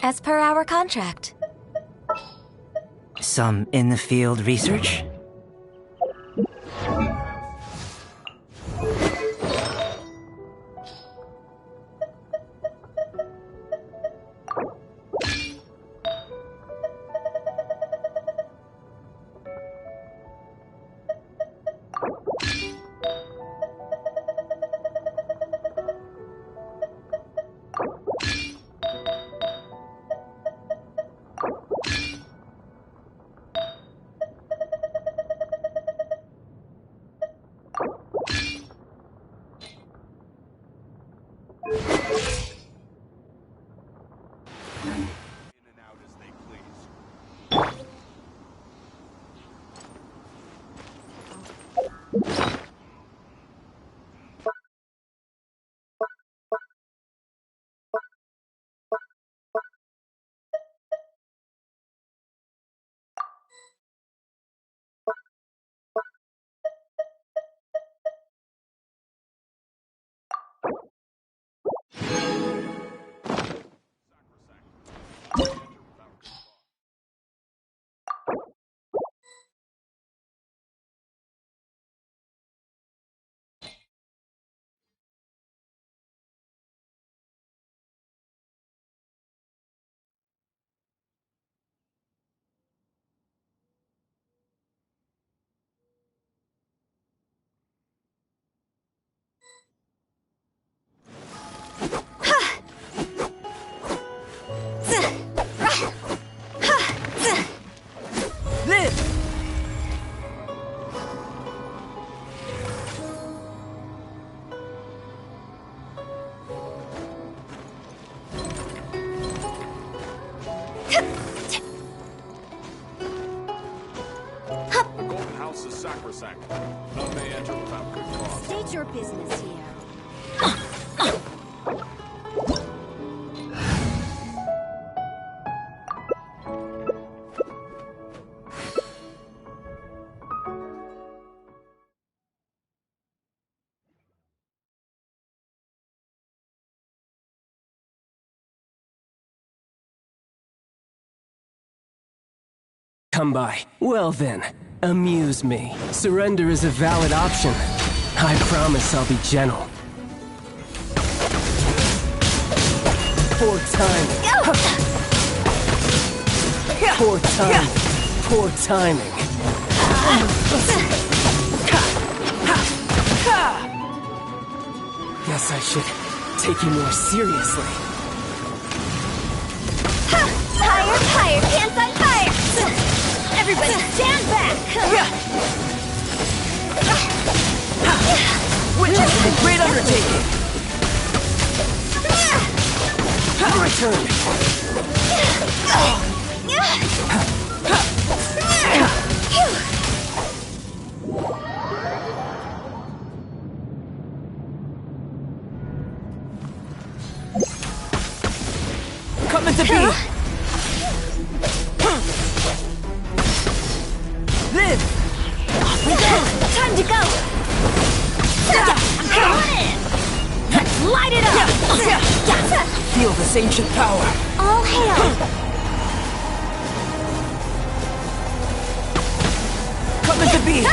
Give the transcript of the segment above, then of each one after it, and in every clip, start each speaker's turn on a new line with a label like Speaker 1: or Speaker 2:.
Speaker 1: As per our contract.
Speaker 2: Some in-the-field research?
Speaker 3: None may enter without good cause.
Speaker 1: State your business here.
Speaker 4: Come by. Well then, amuse me. Surrender is a valid option. I promise I'll be gentle. Poor timing. Poor timing. Poor timing. Guess I should take you more seriously.
Speaker 1: Fire, fire, pants on fire! Everybody stand back!
Speaker 4: Witness the great undertaking! Return! Coming to be! Live!
Speaker 1: Off we go! Time to go! I'm coming in! Let's light it up!
Speaker 4: Feel this ancient power!
Speaker 1: All hail!
Speaker 4: Coming to be!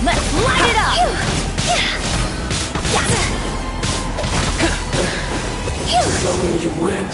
Speaker 1: Let's light it up!
Speaker 4: Showing you win.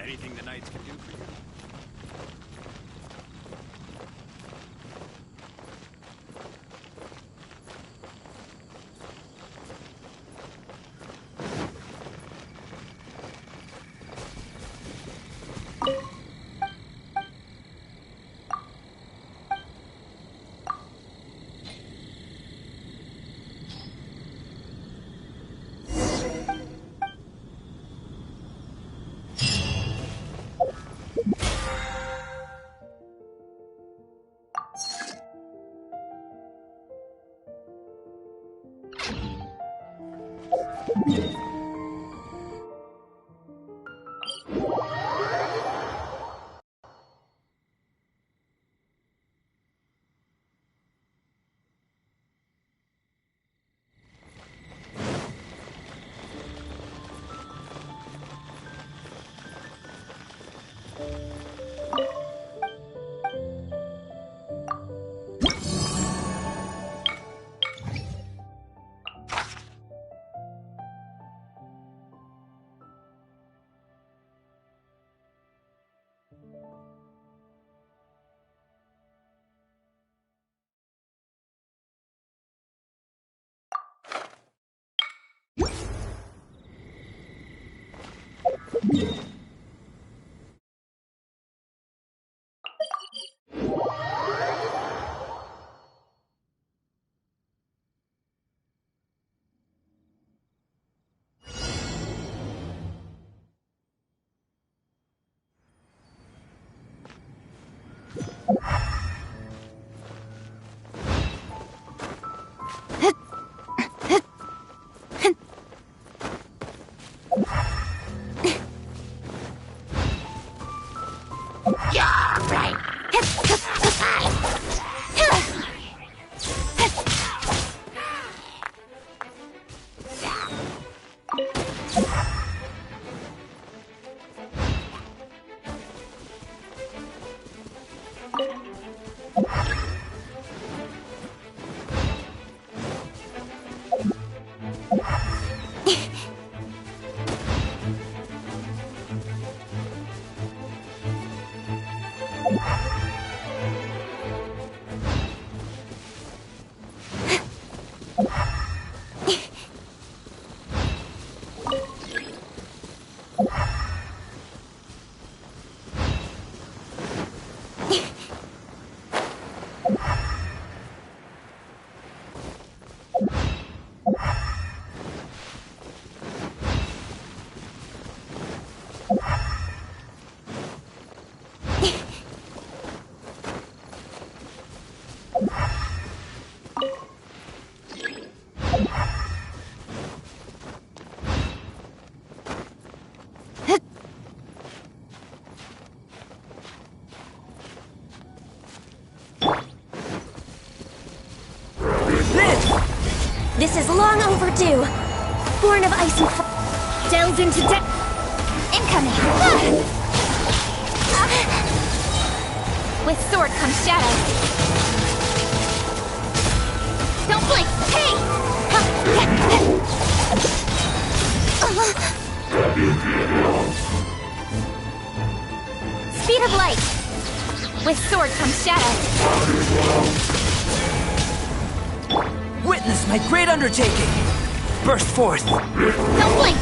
Speaker 3: Anything the knights can do for you?
Speaker 1: This is long overdue. Born of ice and delve into incoming. With sword comes shadow. Don't blink. Hey! Speed of light. With sword comes shadow.
Speaker 2: Witness my great undertaking! Burst forth!
Speaker 1: Don't blink!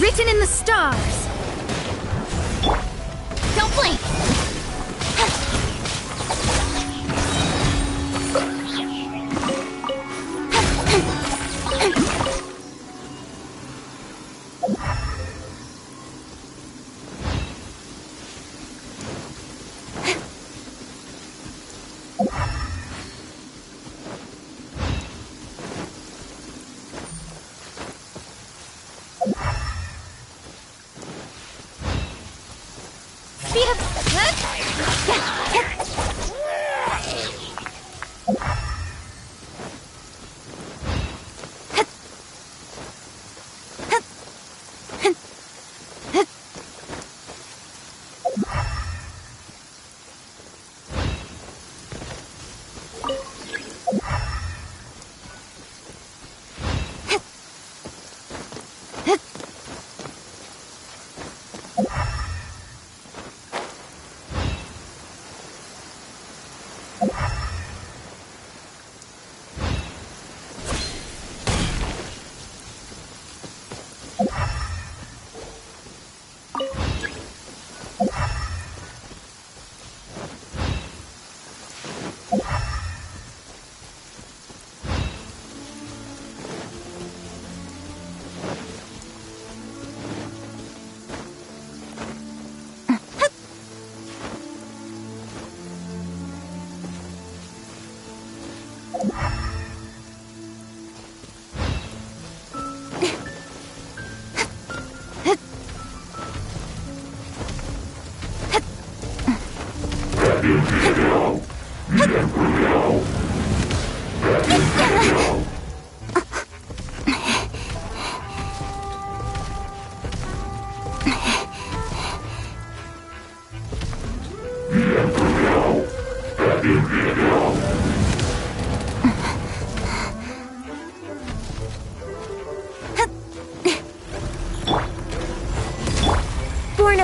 Speaker 1: Written in the stars. Don't blink.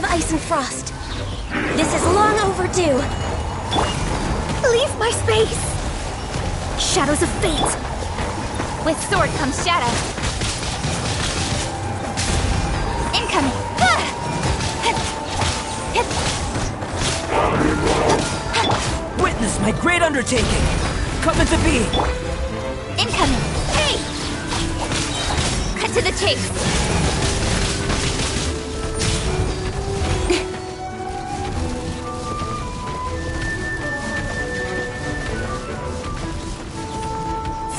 Speaker 1: of ice and frost. This is long overdue. Leave my space! Shadows of fate. With sword comes shadow. Incoming.
Speaker 2: Witness my great undertaking! Come to be!
Speaker 1: Incoming. Hey! Cut to the chase.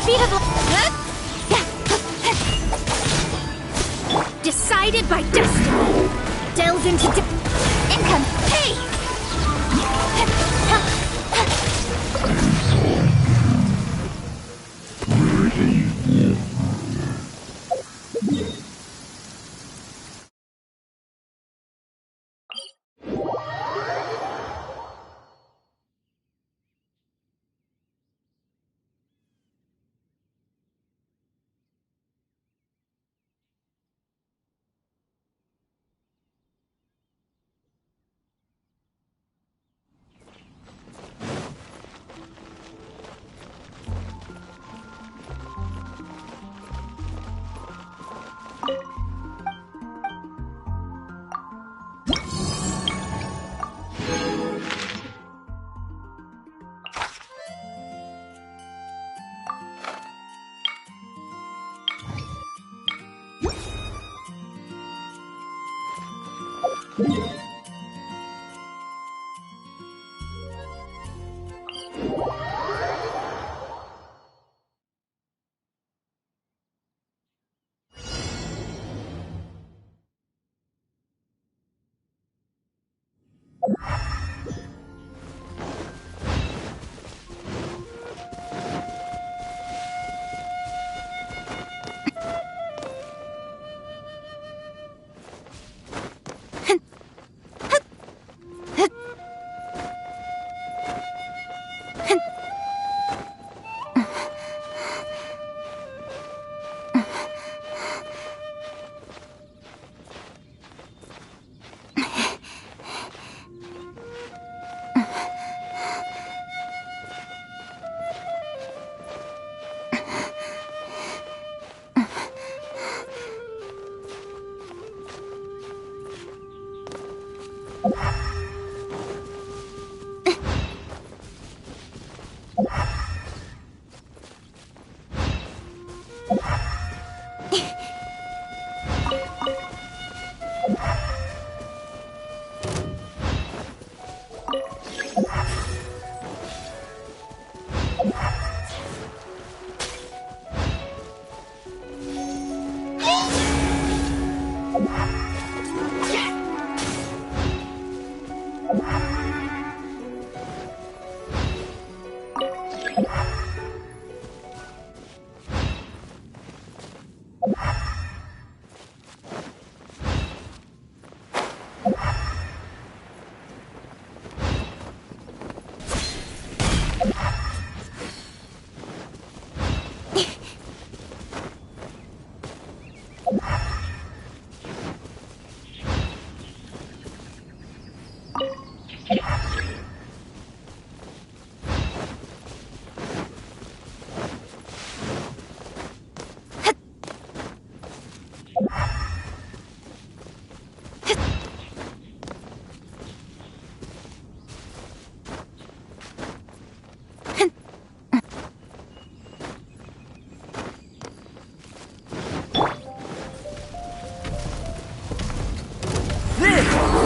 Speaker 1: Speed of decided by destiny. Delve into income. Hey!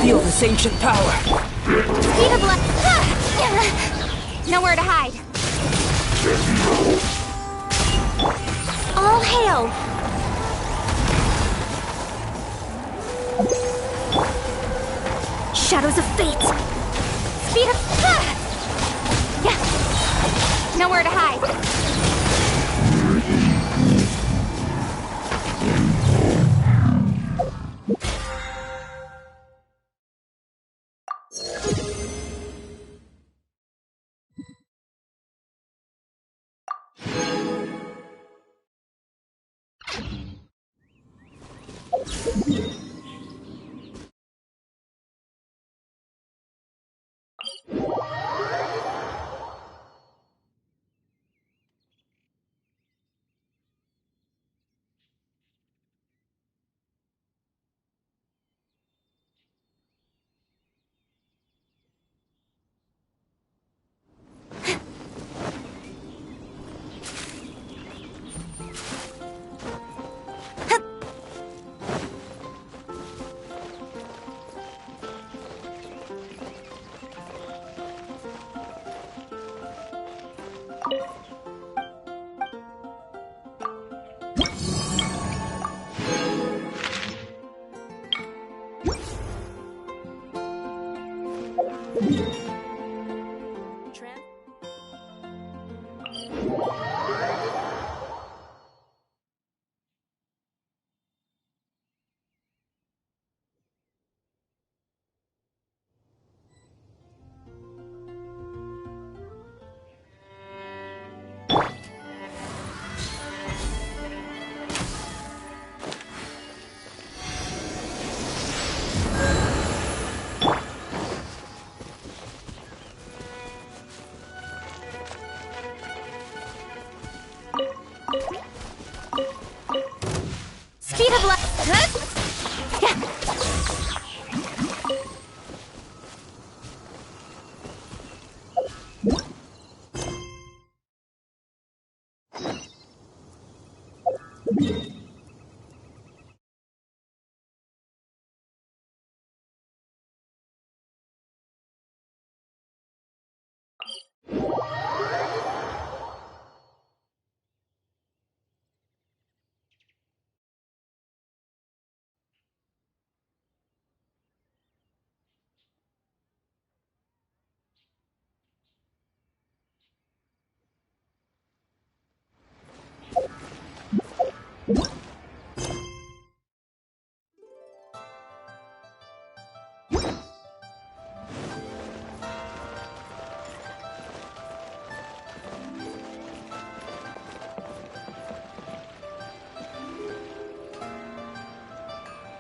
Speaker 2: Feel this ancient power.
Speaker 1: Speed of light. Nowhere to hide. All hail. Shadows of fate. Speed of nowhere to hide. Speed of light.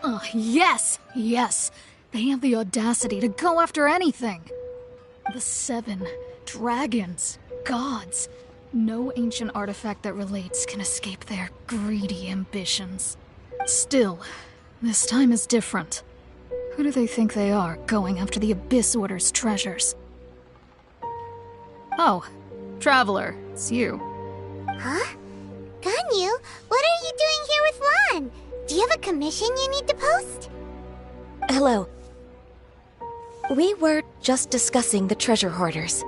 Speaker 5: Oh, yes! Yes! They have the audacity to go after anything! The 7 dragons, gods. No ancient artifact that relates can escape their greedy ambitions. Still, this time is different. Who do they think they are, going after the Abyss Order's treasures? Oh, Traveler, it's you.
Speaker 6: Huh? Ganyu, what are you doing here with Lan? Do you have a commission you need to post?
Speaker 1: Hello. We were just discussing the treasure hoarders.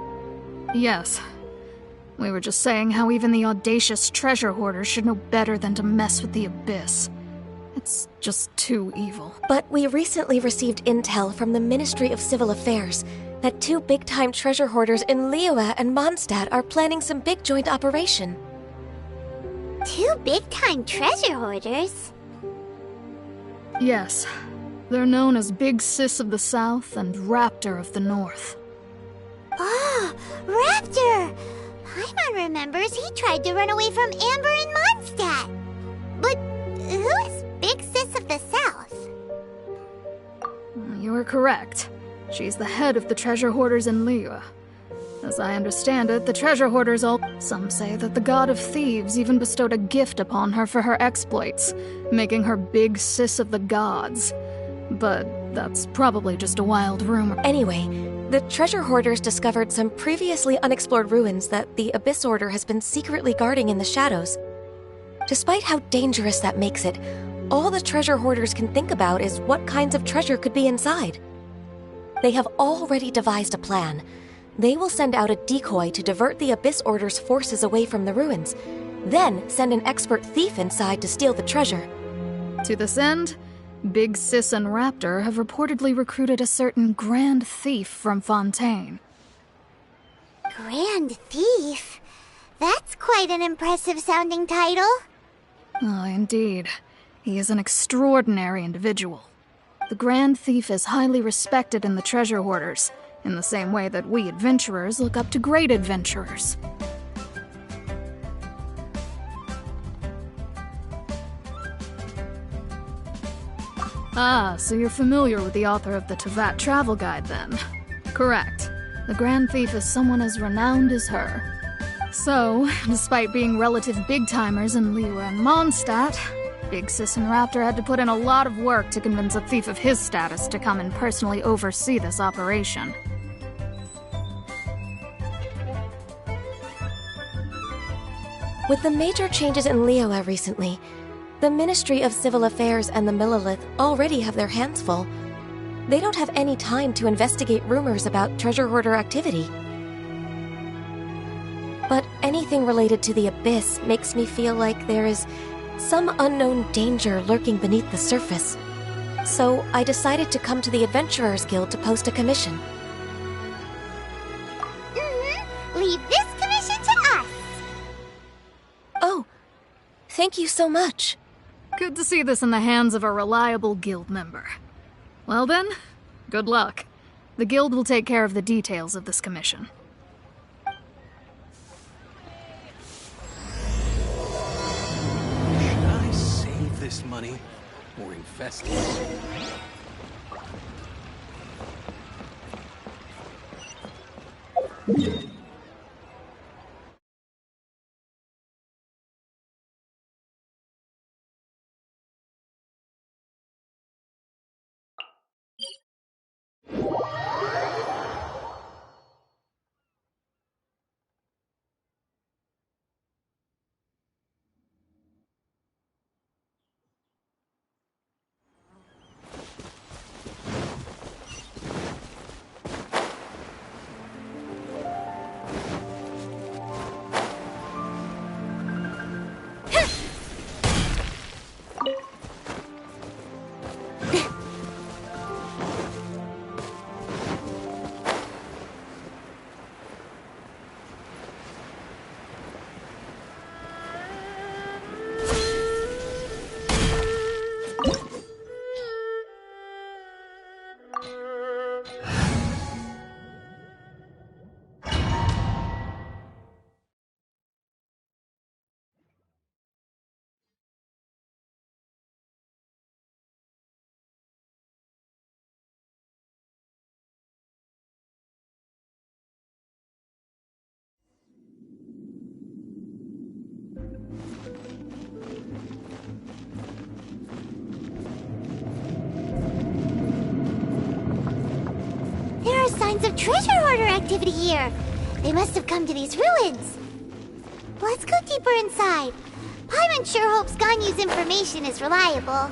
Speaker 5: Yes. We were just saying how even the audacious treasure hoarders should know better than to mess with the Abyss. It's just too evil.
Speaker 1: But we recently received intel from the Ministry of Civil Affairs that 2 big-time treasure hoarders in Liyue and Mondstadt are planning some big joint operation.
Speaker 6: 2 big-time treasure hoarders?
Speaker 5: Yes. They're known as Big Sis of the South and Raptor of the North.
Speaker 6: Oh, Raptor! Paimon remembers he tried to run away from Amber in Mondstadt. But who is Big Sis of the South?
Speaker 5: You are correct. She's the head of the treasure hoarders in Liyue. As I understand it, the treasure hoarders all... Some say that the god of thieves even bestowed a gift upon her for her exploits, making her Big Sis of the gods. But that's probably just a wild rumor.
Speaker 1: Anyway, the treasure hoarders discovered some previously unexplored ruins that the Abyss Order has been secretly guarding in the shadows. Despite how dangerous that makes it, all the treasure hoarders can think about is what kinds of treasure could be inside. They have already devised a plan. They will send out a decoy to divert the Abyss Order's forces away from the ruins, then send an expert thief inside to steal the treasure.
Speaker 5: To this end, Big Sis and Raptor have reportedly recruited a certain Grand Thief from Fontaine.
Speaker 6: Grand Thief? That's quite an impressive-sounding title.
Speaker 5: Oh, indeed. He is an extraordinary individual. The Grand Thief is highly respected in the treasure hoarders, in the same way that we adventurers look up to great adventurers. Ah, so you're familiar with the author of the Tevat Travel Guide, then? Correct. The Grand Thief is someone as renowned as her. So, despite being relative big-timers in Liyue and Mondstadt, Big Sis and Raptor had to put in a lot of work to convince a thief of his status to come and personally oversee this operation.
Speaker 1: With the major changes in Liyue recently, the Ministry of Civil Affairs and the Millelith already have their hands full. They don't have any time to investigate rumors about treasure hoarder activity. But anything related to the Abyss makes me feel like there is some unknown danger lurking beneath the surface. So I decided to come to the Adventurers Guild to post a commission. Thank you so much.
Speaker 5: Good to see this in the hands of a reliable guild member. Well then, good luck. The guild will take care of the details of this commission.
Speaker 3: Should I save this money or invest it?
Speaker 6: There are signs of treasure hoarder activity here. They must have come to these ruins. Let's go deeper inside. Paimon sure hopes Ganyu's information is reliable.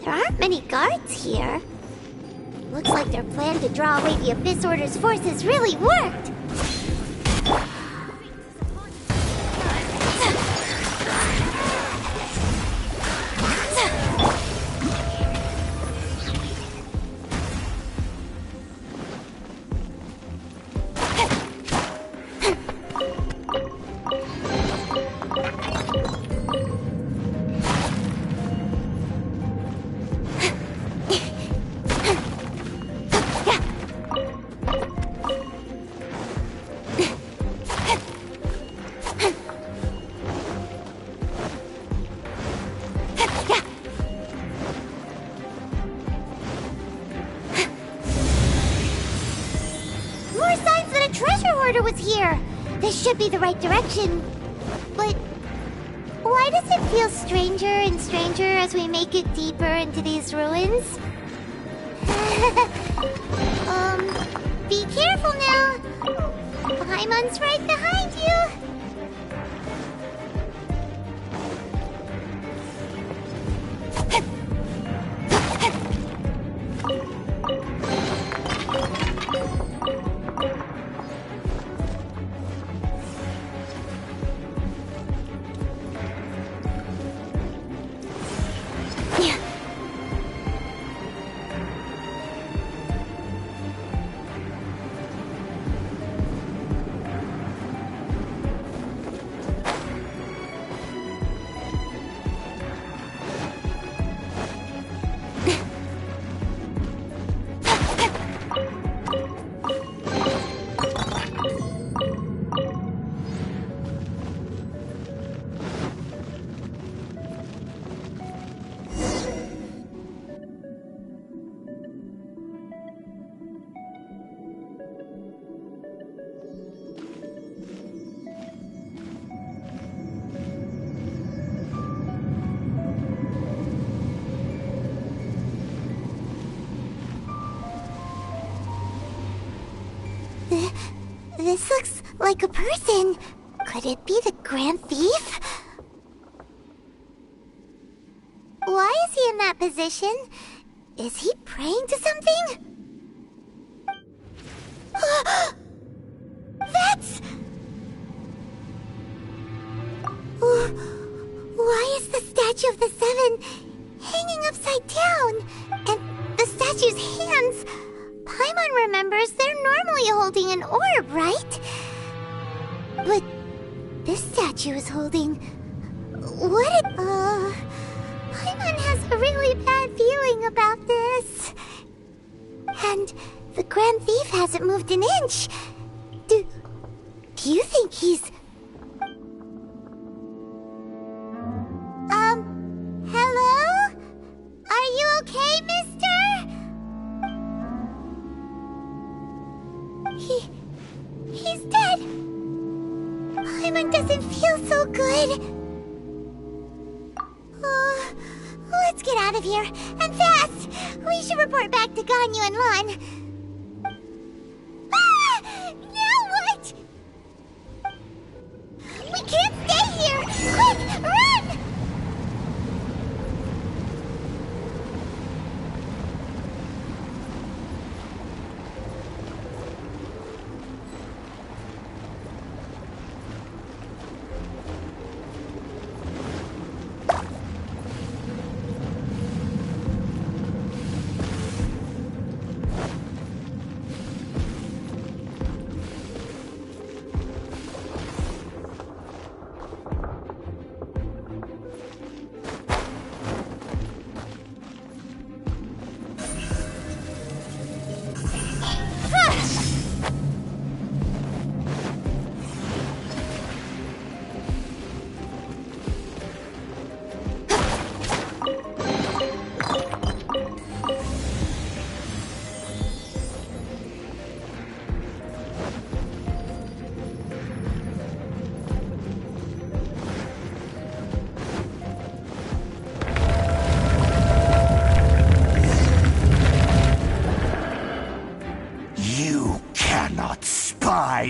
Speaker 6: There aren't many guards here. Looks like their plan to draw away the Abyss Order's forces really worked. Was here. This should be the right direction. But why does it feel stranger and stranger as we make it deeper into these ruins? Be careful now. Paimon's right behind you. This looks like a person. Could it be the Grand Thief? Why is he in that position? Is he praying to something? That's... Why is the statue of the Seven hanging upside down? And the statue's hands... Paimon remembers they're normally holding an orb, right? But this statue is holding... What? Paimon has a really bad feeling about this. And the Grand Thief hasn't moved an inch. Do you think he's... Hello? Are you okay, mister? He's dead. Paimon doesn't feel so good. Let's get out of here, and fast! We should report back to Ganyu and Lon. Ah! Now what? We can't stay here! Quick, run!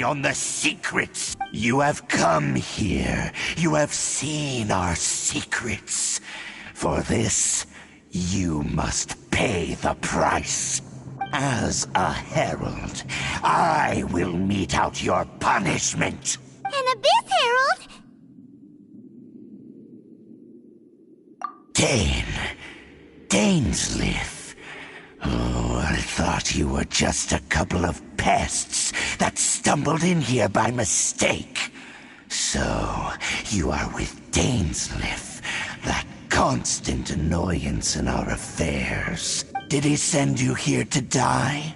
Speaker 7: On the secrets. You have come here. You have seen our secrets. For this, you must pay the price. As a herald, I will mete out your punishment.
Speaker 6: An Abyss Herald?
Speaker 7: Dainsleif. Oh, I thought you were just a couple of pests that stumbled in here by mistake. So, you are with Dainsleif, that constant annoyance in our affairs. Did he send you here to die?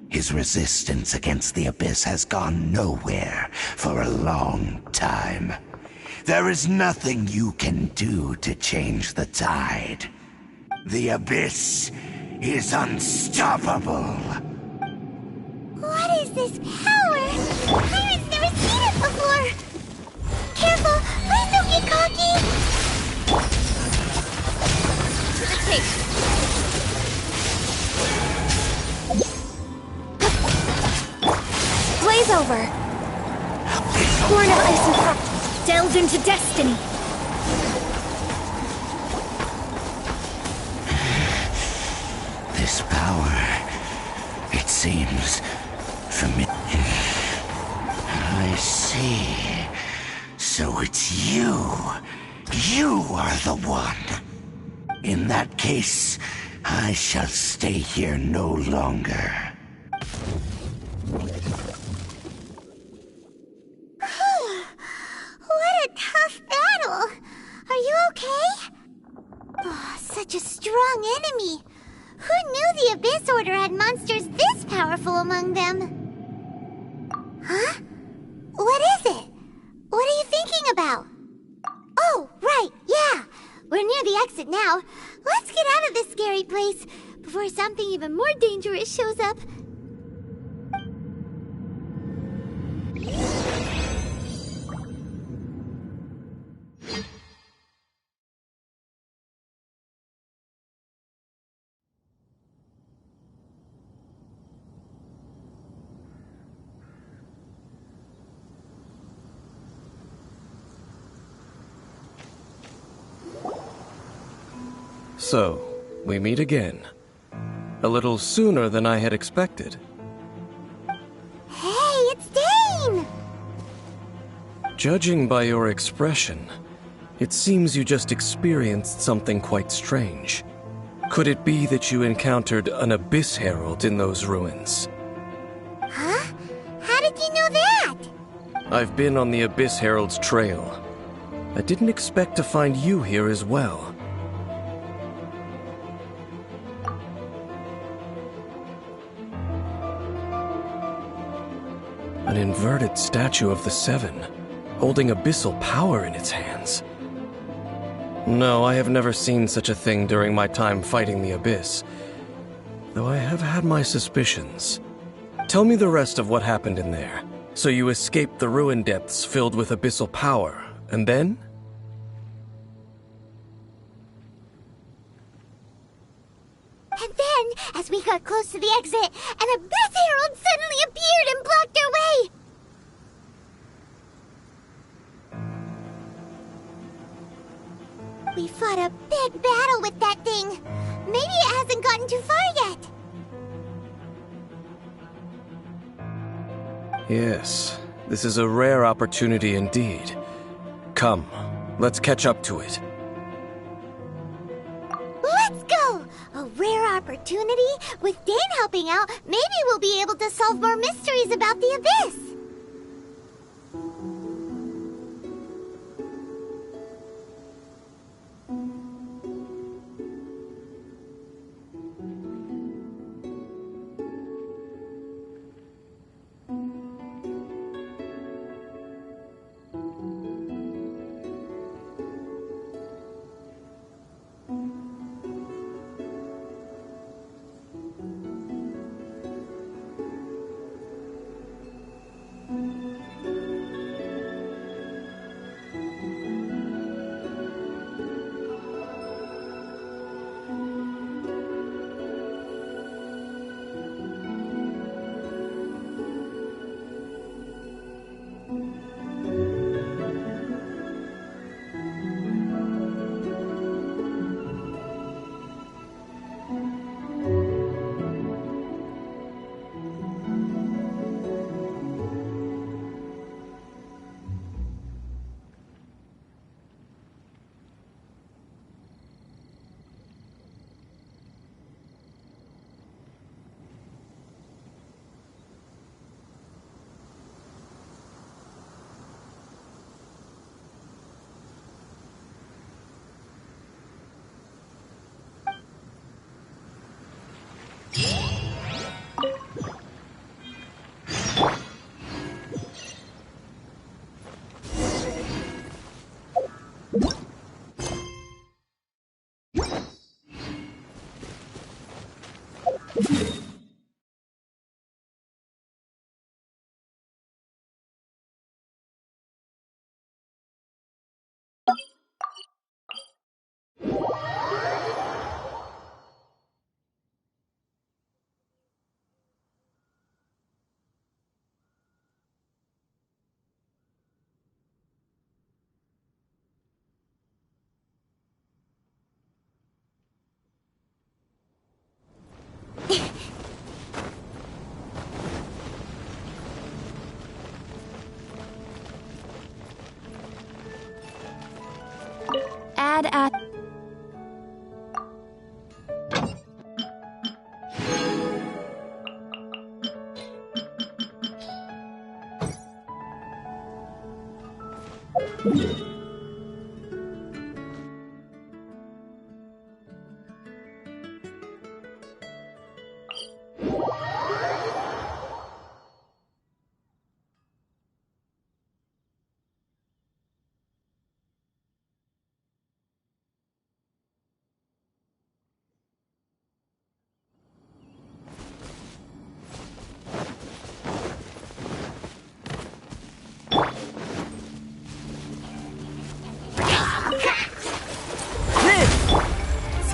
Speaker 7: His resistance against the Abyss has gone nowhere for a long time. There is nothing you can do to change the tide. The Abyss is unstoppable.
Speaker 6: What is this power? Pirate's never seen it before. Careful, please don't get cocky.
Speaker 1: To the tape. Blaze over. Born of ice and frost. Delve into destiny.
Speaker 7: This power, it seems familiar. I see. So it's you. You are the one. In that case, I shall stay here no longer.
Speaker 6: What a tough battle. Are you okay? Oh, such a strong enemy. Who knew the Abyss Order had monsters this powerful among them? Huh? What is it? What are you thinking about? Oh, right, yeah. We're near the exit now. Let's get out of this scary place before something even more dangerous shows up.
Speaker 8: So, we meet again. A little sooner than I had expected.
Speaker 6: Hey, it's Dane!
Speaker 8: Judging by your expression, it seems you just experienced something quite strange. Could it be that you encountered an Abyss Herald in those ruins?
Speaker 6: Huh? How did you know that?
Speaker 8: I've been on the Abyss Herald's trail. I didn't expect to find you here as well. An inverted statue of the Seven, holding abyssal power in its hands. No, I have never seen such a thing during my time fighting the Abyss, though I have had my suspicions. Tell me the rest of what happened in there. So you escaped the ruin depths filled with abyssal power, and then?
Speaker 6: And then, as we got close to the exit, an Abyss Herald suddenly appeared and blocked our way! We fought a big battle with that thing. Maybe it hasn't gotten too far yet.
Speaker 8: Yes, this is a rare opportunity indeed. Come, let's catch up to it.
Speaker 6: Let's go! A rare opportunity? With Dane helping out, maybe we'll be able to solve more mysteries about the Abyss!
Speaker 5: Add at...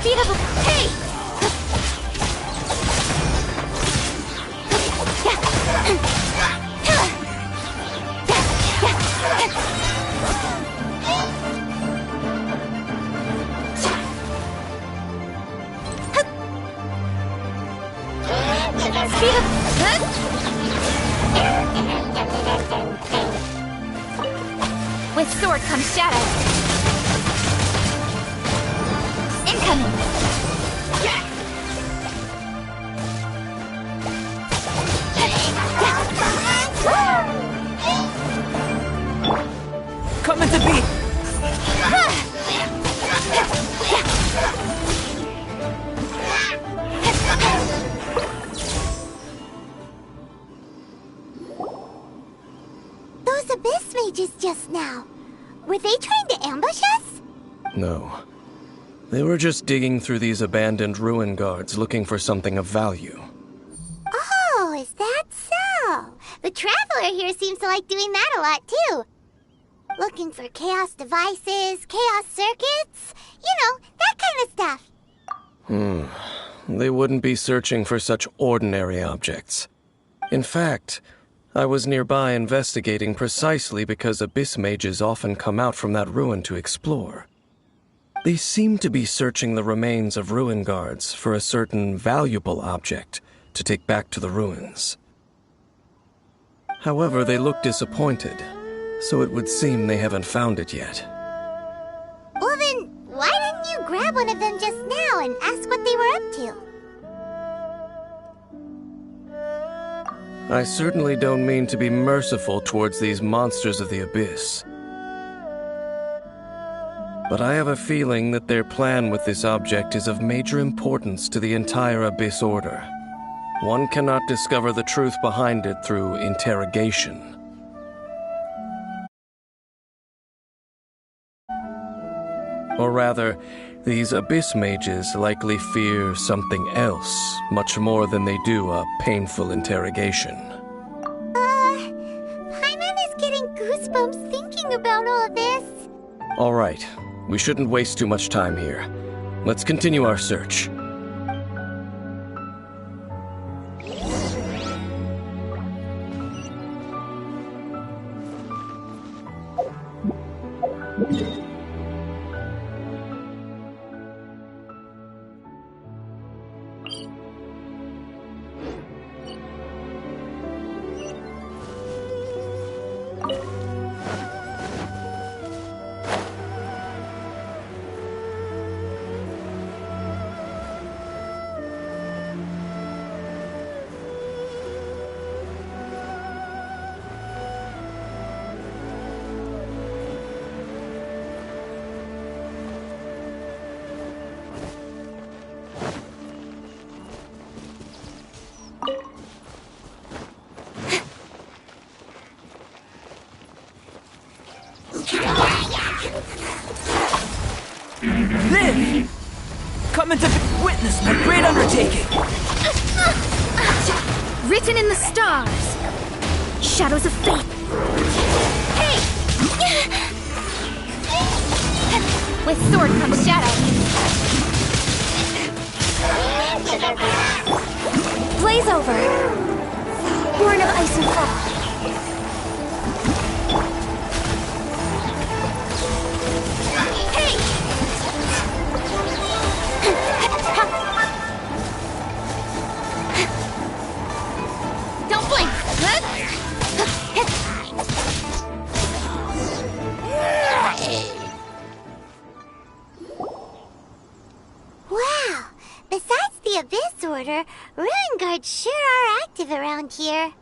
Speaker 5: Speed of a... Hey! Speed of... With sword comes shadow. Incoming!
Speaker 6: Abyss mages just now. Were they trying to ambush us?
Speaker 8: No. They were just digging through these abandoned ruin guards looking for something of value.
Speaker 6: Oh, is that so? The Traveler here seems to like doing that a lot, too. Looking for chaos devices, chaos circuits, that kind of stuff.
Speaker 8: They wouldn't be searching for such ordinary objects. In fact, I was nearby investigating precisely because Abyss mages often come out from that ruin to explore. They seem to be searching the remains of ruin guards for a certain valuable object to take back to the ruins. However, they look disappointed, so it would seem they haven't found it yet.
Speaker 6: Well then, why didn't you grab one of them just now and ask what they were up to?
Speaker 8: I certainly don't mean to be merciful towards these monsters of the Abyss. But I have a feeling that their plan with this object is of major importance to the entire Abyss Order. One cannot discover the truth behind it through interrogation. Or rather, these Abyss mages likely fear something else much more than they do a painful interrogation.
Speaker 6: Paimon is getting goosebumps thinking about all this.
Speaker 8: All right, we shouldn't waste too much time here. Let's continue our search.
Speaker 2: Live! Coming to witness my great undertaking!
Speaker 5: Written in the stars. Shadows of fate.
Speaker 6: Hey!
Speaker 5: With sword comes shadow.
Speaker 1: Blaze over. Born of ice and frost.
Speaker 5: Don't blink.
Speaker 6: Wow! Besides the Abyss Order, Ruin Guards sure are active around here.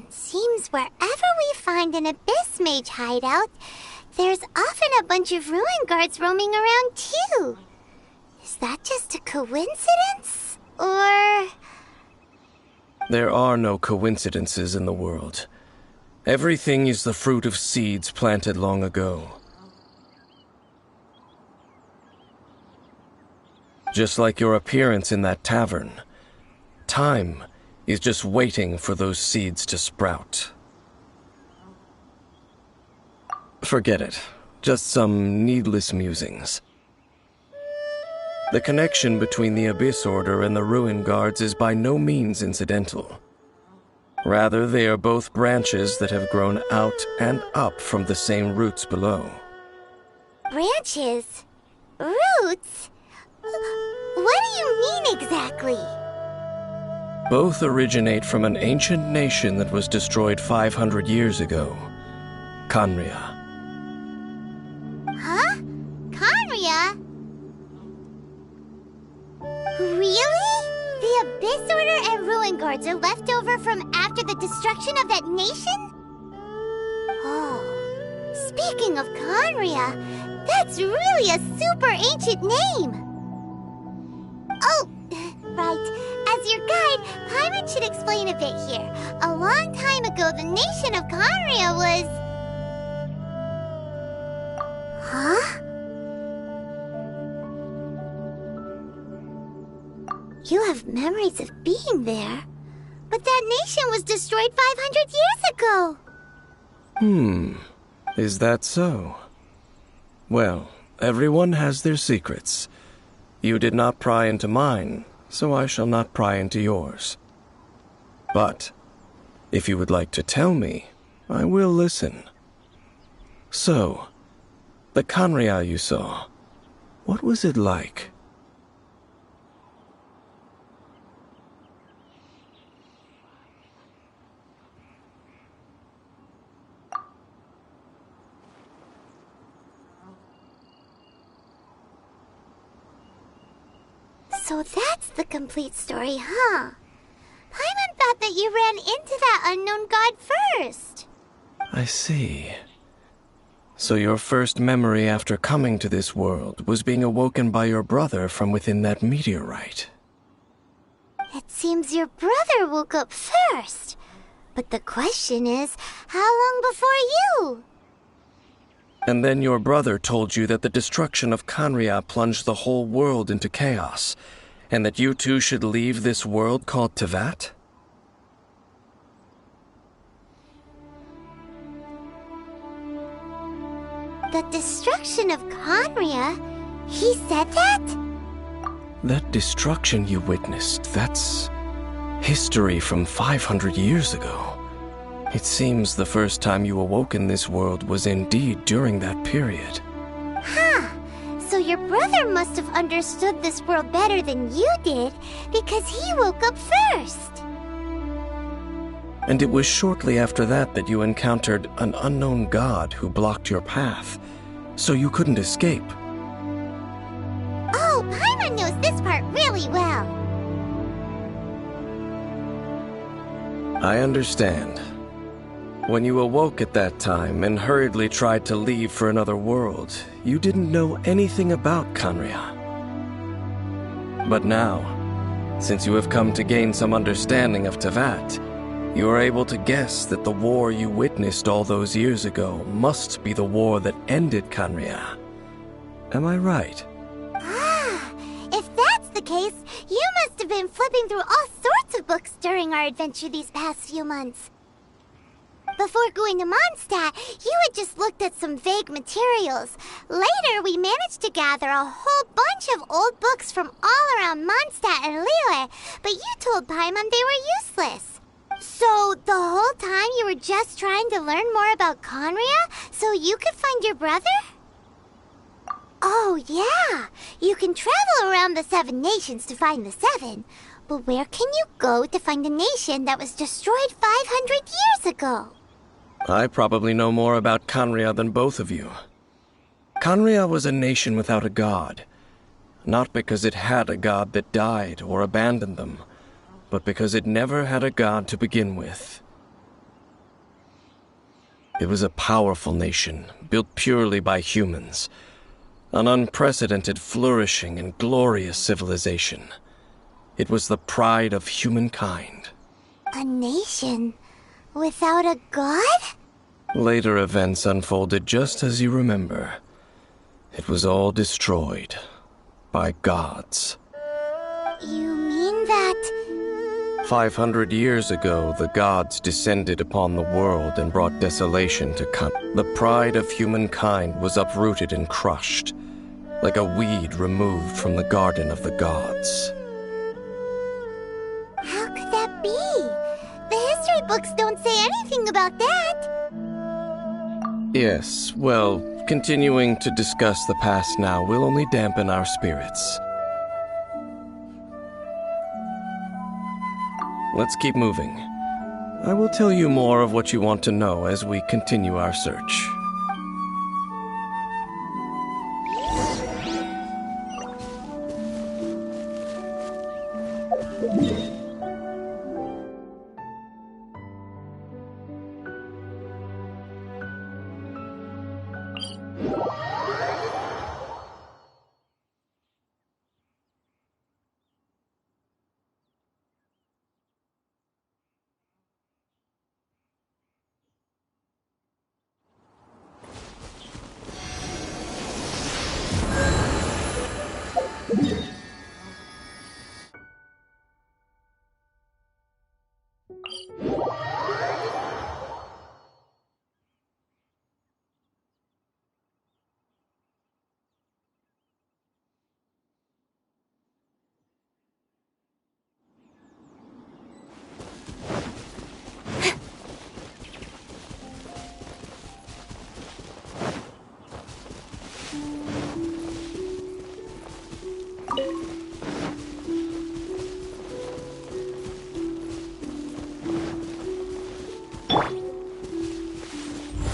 Speaker 6: Seems wherever we find an Abyss Mage hideout, there's often a bunch of Ruin Guards roaming around too. Is that just a coincidence? Or...
Speaker 8: There are no coincidences in the world. Everything is the fruit of seeds planted long ago. Just like your appearance in that tavern, time is just waiting for those seeds to sprout. Forget it. Just some needless musings. The connection between the Abyss Order and the Ruin Guards is by no means incidental. Rather, they are both branches that have grown out and up from the same roots below.
Speaker 6: branches? Roots? What do you mean exactly?
Speaker 8: Both originate from an ancient nation that was destroyed 500 years ago. Khaenri'ah.
Speaker 6: Huh? Khaenri'ah? Really? The Abyss Order and Ruin Guards are left over from after the destruction of that nation? Oh, speaking of Khaenri'ah, that's really a super ancient name! Oh, right. As your guide, Paimon should explain a bit here. A long time ago, the nation of Conria was... Huh? You have memories of being there. But that nation was destroyed 500 years ago.
Speaker 8: Is that so? Well, everyone has their secrets. You did not pry into mine, so I shall not pry into yours. But, if you would like to tell me, I will listen. So, the Conria you saw, what was it like?
Speaker 6: So that's the complete story, huh? Paimon thought that you ran into that unknown god first.
Speaker 8: I see. So your first memory after coming to this world was being awoken by your brother from within that meteorite.
Speaker 6: It seems your brother woke up first. But the question is, how long before you?
Speaker 8: And then your brother told you that the destruction of Conria plunged the whole world into chaos, and that you two should leave this world called Tevat?
Speaker 6: The destruction of Conria? He said that?
Speaker 8: That destruction you witnessed, that's history from 500 years ago. It seems the first time you awoke in this world was indeed during that period.
Speaker 6: Huh. So your brother must have understood this world better than you did, because he woke up first.
Speaker 8: And it was shortly after that that you encountered an unknown god who blocked your path, so you couldn't escape.
Speaker 6: Oh, Paimon knows this part really well.
Speaker 8: I understand. When you awoke at that time and hurriedly tried to leave for another world, you didn't know anything about Conria. But now, since you have come to gain some understanding of Tevat, you are able to guess that the war you witnessed all those years ago must be the war that ended Conria. Am I right?
Speaker 6: Ah, if that's the case, you must have been flipping through all sorts of books during our adventure these past few months. Before going to Mondstadt, you had just looked at some vague materials. Later, we managed to gather a whole bunch of old books from all around Mondstadt and Liyue, but you told Paimon they were useless. So, the whole time you were just trying to learn more about Conria so you could find your brother? Oh, yeah. You can travel around the 7 nations to find the 7. But where can you go to find a nation that was destroyed 500 years ago?
Speaker 8: I probably know more about Conria than both of you. Conria was a nation without a god. Not because it had a god that died or abandoned them, but because it never had a god to begin with. It was a powerful nation, built purely by humans. An unprecedented, flourishing, and glorious civilization. It was the pride of humankind.
Speaker 6: A nation without a god?
Speaker 8: Later events unfolded just as you remember. It was all destroyed by gods.
Speaker 6: You mean that...
Speaker 8: 500 years ago, the gods descended upon the world and brought desolation to The pride of humankind was uprooted and crushed, like a weed removed from the garden of the gods.
Speaker 6: How could that be? The history books don't say anything about that.
Speaker 8: Yes, well, continuing to discuss the past now will only dampen our spirits. Let's keep moving. I will tell you more of what you want to know as we continue our search.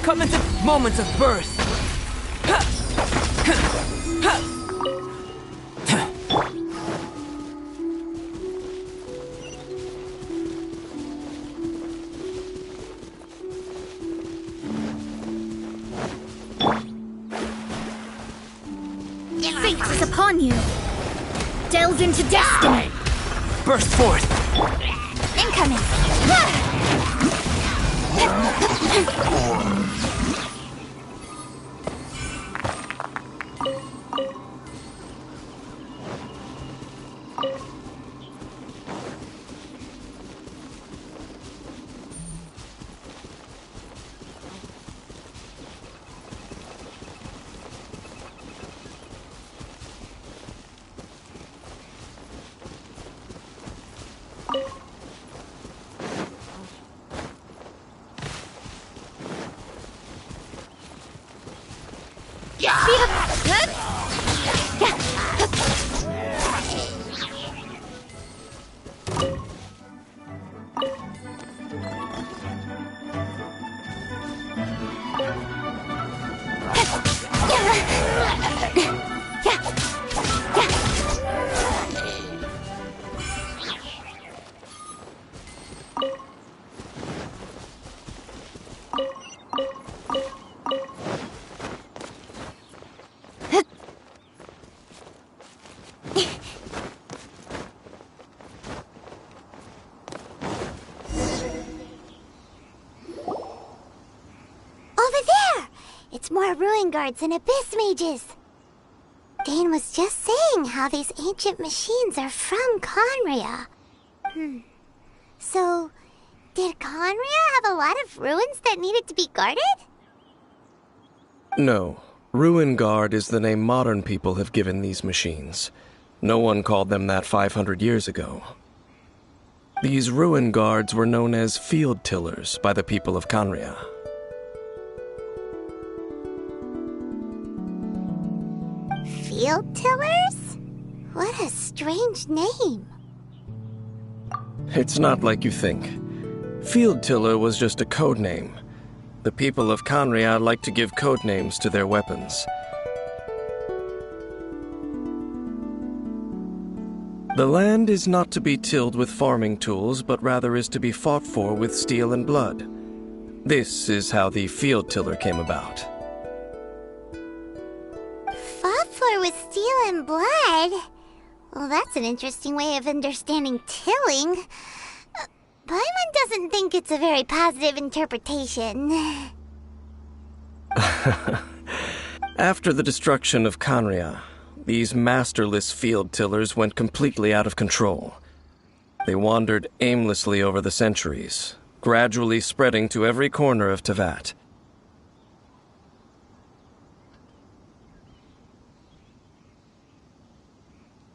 Speaker 2: Come into moments of birth.
Speaker 5: Fate is upon you. Delve into destiny.
Speaker 2: Burst forth.
Speaker 6: Incoming! It's more ruin guards and abyss mages. Dane was just saying how these ancient machines are from Conria. So, did Conria have a lot of ruins that needed to be guarded?
Speaker 8: No. Ruin Guard is the name modern people have given these machines. No one called them that 500 years ago. These Ruin Guards were known as field tillers by the people of Conria.
Speaker 6: Field tillers? What a strange name.
Speaker 8: It's not like you think. Field tiller was just a code name. The people of Conria like to give code names to their weapons. The land is not to be tilled with farming tools, but rather is to be fought for with steel and blood. This is how the field tiller came about.
Speaker 6: Fought for with steel and blood? Well, that's an interesting way of understanding tilling. Paimon doesn't think it's a very positive interpretation.
Speaker 8: After the destruction of Conria, these masterless field tillers went completely out of control. They wandered aimlessly over the centuries, gradually spreading to every corner of Teyvat.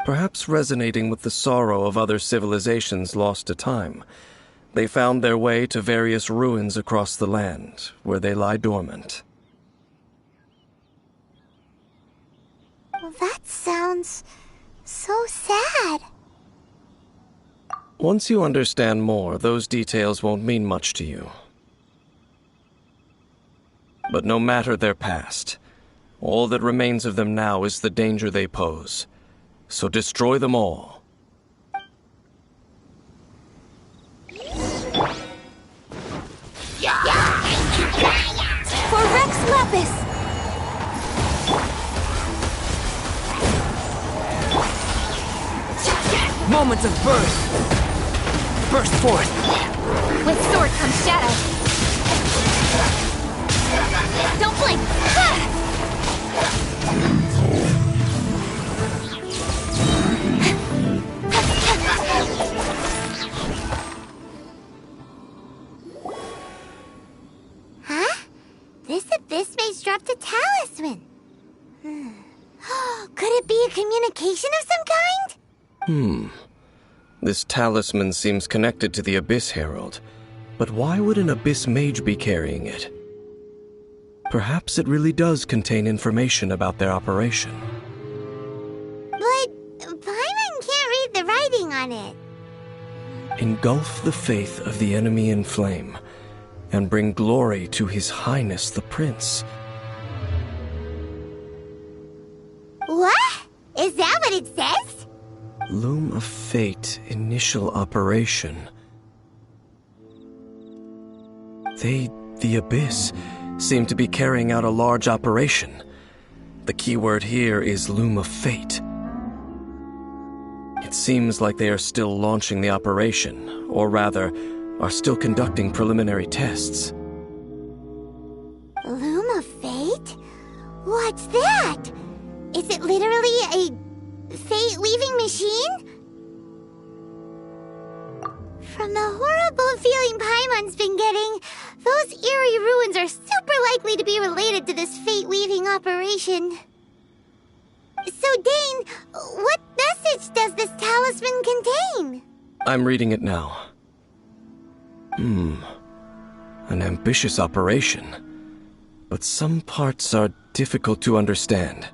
Speaker 8: Perhaps resonating with the sorrow of other civilizations lost to time, they found their way to various ruins across the land, where they lie dormant.
Speaker 6: Well, that sounds so sad.
Speaker 8: Once you understand more, those details won't mean much to you. But no matter their past, all that remains of them now is the danger they pose. So destroy them all.
Speaker 1: For Rex Lapis!
Speaker 2: Moments of birth. Burst forth.
Speaker 5: With sword comes shadow. Don't blink!
Speaker 6: Huh? This abyss maze dropped a talisman. Could it be a communication of some kind?
Speaker 8: This talisman seems connected to the Abyss Herald. But why would an Abyss Mage be carrying it? Perhaps it really does contain information about their operation.
Speaker 6: But Paimon can't read the writing on it.
Speaker 8: Engulf the faith of the enemy in flame, and bring glory to His Highness the Prince.
Speaker 6: What? Is that what it says?
Speaker 8: Loom of Fate initial operation. They, the Abyss, seem to be carrying out a large operation. The keyword here is Loom of Fate. It seems like they are still launching the operation, or rather, are still conducting preliminary tests.
Speaker 6: Loom of Fate? What's that? Is it literally a fate-weaving machine? From the horrible feeling Paimon's been getting, those eerie ruins are super likely to be related to this fate-weaving operation. So, Dane, what message does this talisman contain?
Speaker 8: I'm reading it now. An ambitious operation. But some parts are difficult to understand.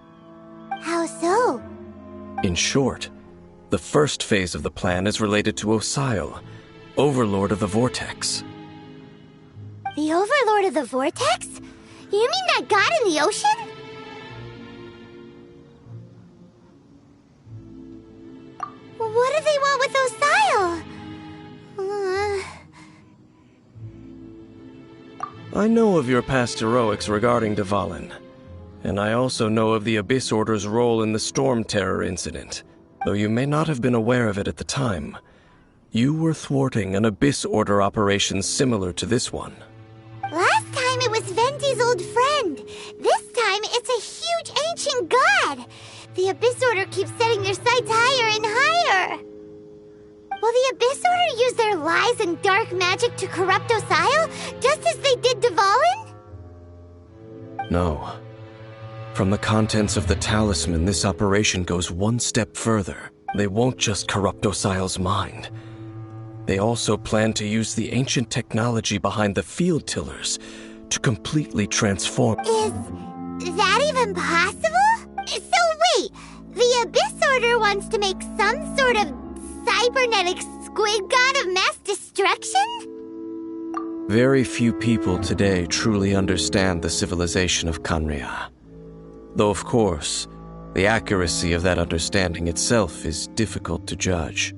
Speaker 6: How so?
Speaker 8: In short, the first phase of the plan is related to Osial, Overlord of the Vortex.
Speaker 6: The Overlord of the Vortex? You mean that god in the ocean? What do they want with Osial?
Speaker 8: I know of your past heroics regarding Dvalin, and I also know of the Abyss Order's role in the Storm Terror incident. Though you may not have been aware of it at the time, you were thwarting an Abyss Order operation similar to this one.
Speaker 6: Last time it was Venti's old friend. This time it's a huge ancient god. The Abyss Order keeps setting their sights higher and higher. Will the Abyss Order use their lies and dark magic to corrupt Osial, just as they did Dvalin?
Speaker 8: No. From the contents of the talisman, this operation goes one step further. They won't just corrupt Osial's mind. They also plan to use the ancient technology behind the field tillers to completely transform.
Speaker 6: Is that even possible? So wait, the Abyss Order wants to make some sort of cybernetic squid god of mass destruction?
Speaker 8: Very few people today truly understand the civilization of Khaenri'ah. Though, of course, the accuracy of that understanding itself is difficult to judge.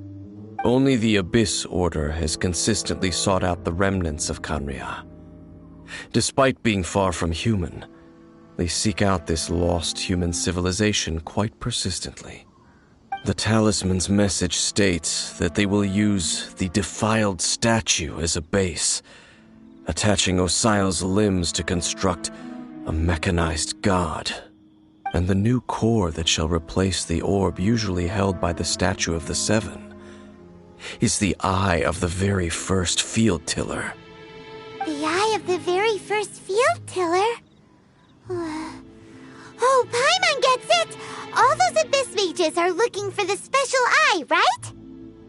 Speaker 8: Only the Abyss Order has consistently sought out the remnants of Khaenri'ah. Despite being far from human, they seek out this lost human civilization quite persistently. The talisman's message states that they will use the defiled statue as a base, attaching Osial's limbs to construct a mechanized god. And the new core that shall replace the orb usually held by the Statue of the Seven is the eye of the very first field tiller.
Speaker 6: The eye of the very first field tiller? Oh, Paimon gets it! All those Abyss mages are looking for the special eye, right?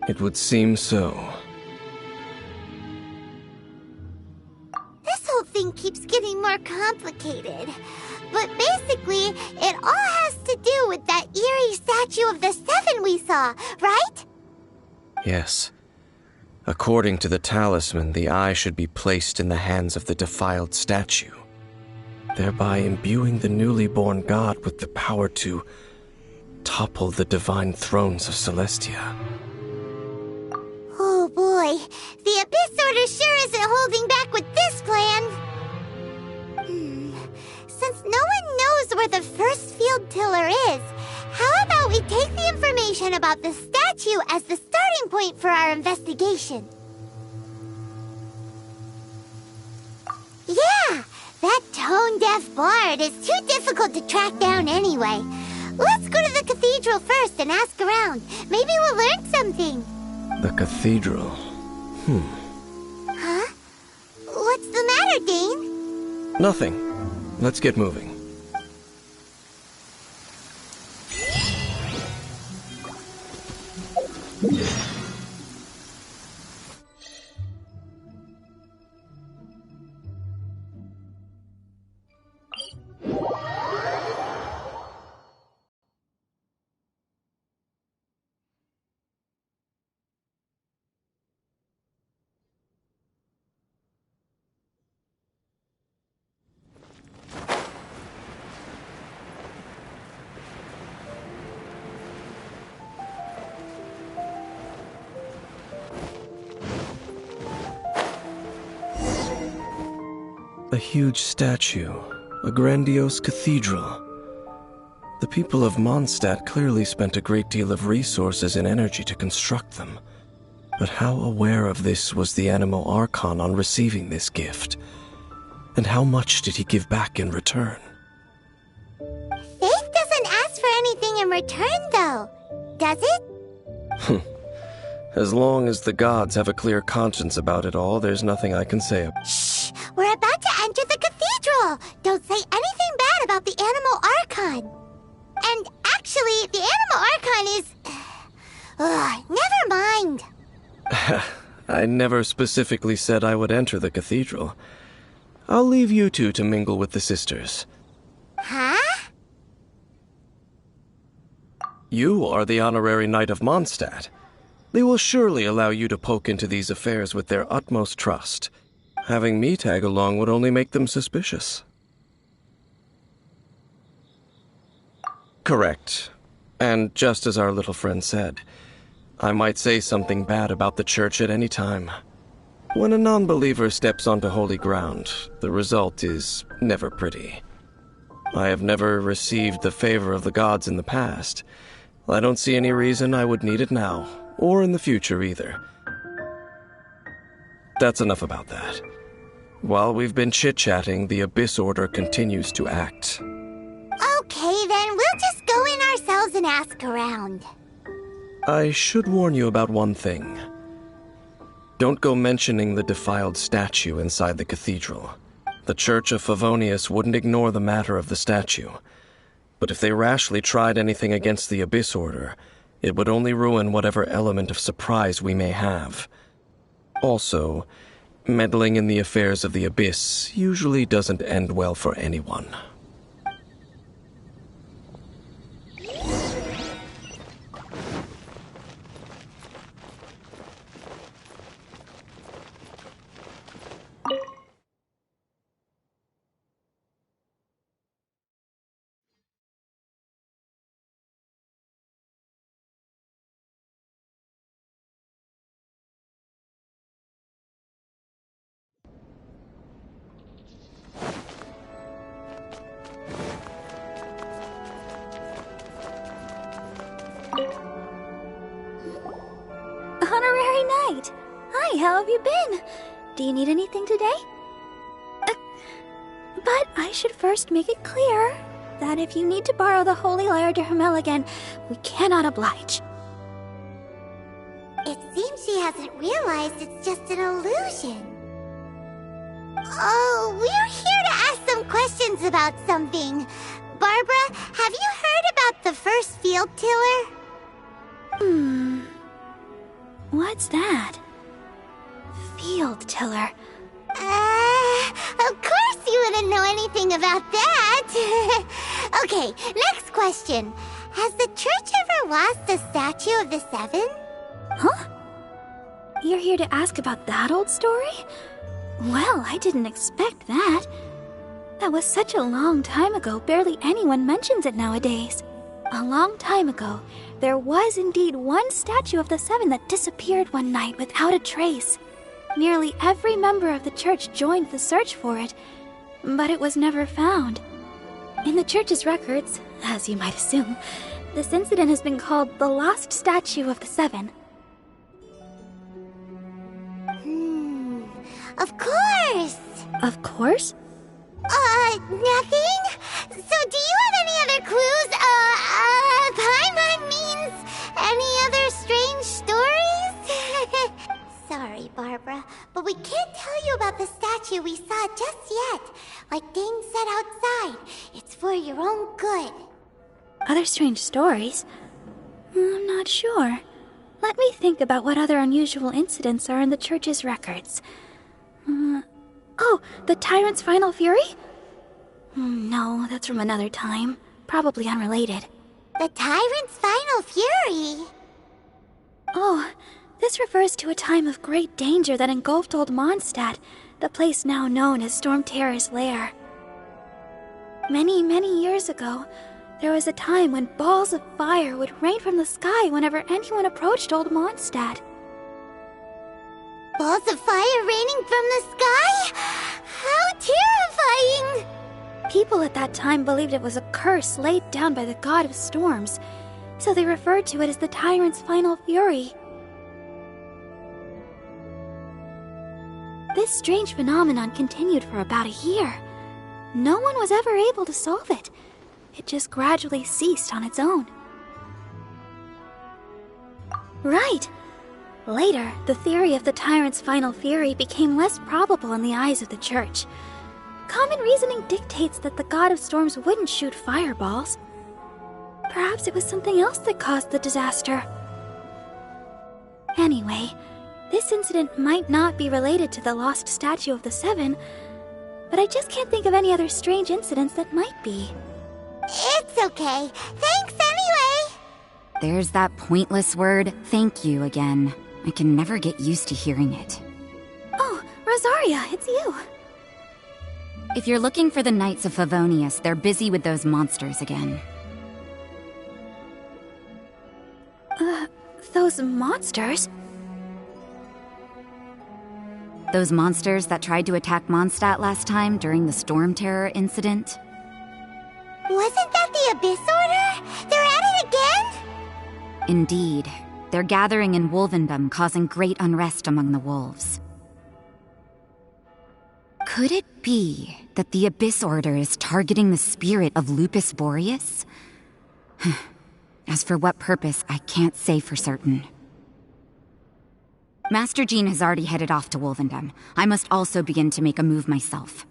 Speaker 8: It would seem so.
Speaker 6: This whole thing keeps getting more complicated. But basically, it all has to do with that eerie Statue of the Seven we saw, right?
Speaker 8: Yes. According to the talisman, the eye should be placed in the hands of the defiled statue, thereby imbuing the newly born god with the power to topple the divine thrones of Celestia.
Speaker 6: Oh boy, the Abyss Order sure isn't holding back with this plan. Since no one knows where the first field tiller is, how about we take the information about the statue as the starting point for our investigation? Yeah, that tone-deaf bard is too difficult to track down anyway. Let's go to the cathedral first and ask around. Maybe we'll learn something.
Speaker 8: The cathedral?
Speaker 6: Huh? What's the matter, Dane?
Speaker 8: Nothing. Let's get moving. A huge statue, a grandiose cathedral. The people of Mondstadt clearly spent a great deal of resources and energy to construct them. But how aware of this was the Animal Archon on receiving this gift? And how much did he give back in return?
Speaker 6: Faith doesn't ask for anything in return, though, does it?
Speaker 8: As long as the gods have a clear conscience about it all, there's nothing I can say.
Speaker 6: Shh! We're about to enter the cathedral! Don't say anything bad about the Animal Archon! And actually, the Animal Archon is... never mind!
Speaker 8: I never specifically said I would enter the cathedral. I'll leave you two to mingle with the sisters.
Speaker 6: Huh?
Speaker 8: You are the honorary knight of Mondstadt. They will surely allow you to poke into these affairs with their utmost trust. Having me tag along would only make them suspicious. Correct. And just as our little friend said, I might say something bad about the church at any time. When a non-believer steps onto holy ground, the result is never pretty. I have never received the favor of the gods in the past. I don't see any reason I would need it now, or in the future either. That's enough about that. While we've been chit-chatting, the Abyss Order continues to act.
Speaker 6: Okay, then we'll just go in ourselves and ask around.
Speaker 8: I should warn you about one thing. Don't go mentioning the defiled statue inside the cathedral. The Church of Favonius wouldn't ignore the matter of the statue. But if they rashly tried anything against the Abyss Order, it would only ruin whatever element of surprise we may have. Also, meddling in the affairs of the Abyss usually doesn't end well for anyone.
Speaker 9: Honorary Knight! Hi, how have you been? Do you need anything today? But I should first make it clear that if you need to borrow the Holy Lyre to Hermel again, we cannot oblige.
Speaker 6: It seems she hasn't realized it's just an illusion. Oh, we're here to ask some questions about something. Barbara, have you heard about the first field tiller?
Speaker 9: What's that? Field tiller.
Speaker 6: Of course you wouldn't know anything about that. Okay, next question. Has the church ever lost a statue of the Seven?
Speaker 9: Huh? You're here to ask about that old story? Well, I didn't expect that. That was such a long time ago, barely anyone mentions it nowadays. A long time ago, there was indeed one statue of the Seven that disappeared one night without a trace. Nearly every member of the church joined the search for it, but it was never found. In the church's records, as you might assume, this incident has been called the Lost Statue of the Seven.
Speaker 6: Of course!
Speaker 9: Of course?
Speaker 6: Nothing? So do you have any other clues? Paimon means any other strange stories? Sorry, Barbara, but we can't tell you about the statue we saw just yet. Like Dane said outside, it's for your own good.
Speaker 9: Other strange stories? I'm not sure. Let me think about what other unusual incidents are in the church's records. Oh, the Tyrant's Final Fury? No, that's from another time. Probably unrelated.
Speaker 6: The Tyrant's Final Fury?
Speaker 9: Oh, this refers to a time of great danger that engulfed old Mondstadt, the place now known as Storm Terror's lair. Many, many years ago, there was a time when balls of fire would rain from the sky whenever anyone approached old Mondstadt.
Speaker 6: Balls of fire raining from the sky? How terrifying!
Speaker 9: People at that time believed it was a curse laid down by the god of storms, so they referred to it as the tyrant's final fury. This strange phenomenon continued for about a year. No one was ever able to solve it. It just gradually ceased on its own. Right. Later, the theory of the tyrant's final fury became less probable in the eyes of the church. Common reasoning dictates that the god of storms wouldn't shoot fireballs. Perhaps it was something else that caused the disaster. Anyway, this incident might not be related to the lost statue of the Seven, but I just can't think of any other strange incidents that might be.
Speaker 6: It's okay. Thanks anyway!
Speaker 10: There's that pointless word, thank you, again. I can never get used to hearing it.
Speaker 9: Oh, Rosaria, it's you.
Speaker 10: If you're looking for the Knights of Favonius, they're busy with those monsters again.
Speaker 9: Those monsters?
Speaker 10: Those monsters that tried to attack Mondstadt last time during the Storm Terror incident?
Speaker 6: Wasn't that the Abyss Order? They're at it again?
Speaker 10: Indeed. They're gathering in Wolvendom, causing great unrest among the wolves. Could it be that the Abyss Order is targeting the spirit of Lupus Boreas? As for what purpose, I can't say for certain. Master Jean has already headed off to Wolvendom. I must also begin to make a move myself.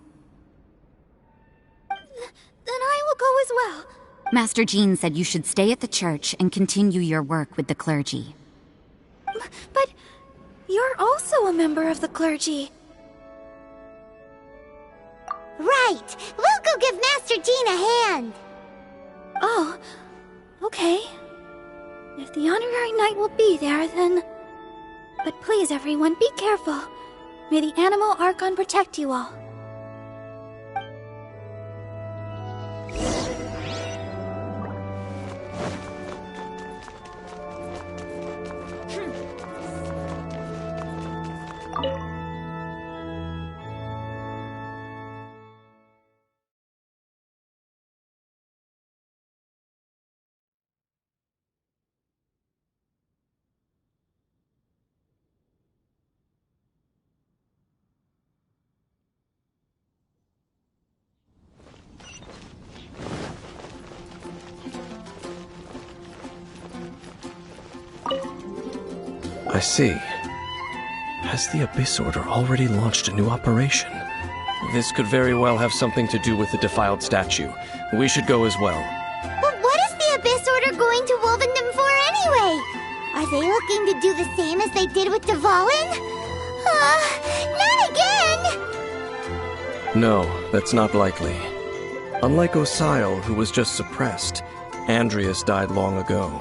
Speaker 9: Then I will go as well.
Speaker 10: Master Jean said you should stay at the church and continue your work with the clergy.
Speaker 9: But you're also a member of the clergy.
Speaker 6: Right! We'll go give Master Jean a hand!
Speaker 9: Oh, okay. If the honorary knight will be there, then... But please, everyone, be careful. May the Animal Archon protect you all.
Speaker 8: I see. Has the Abyss Order already launched a new operation? This could very well have something to do with the defiled statue. We should go as well.
Speaker 6: But what is the Abyss Order going to Wolvendom for anyway? Are they looking to do the same as they did with Dvalin? Not again!
Speaker 8: No, that's not likely. Unlike Osial, who was just suppressed, Andreas died long ago.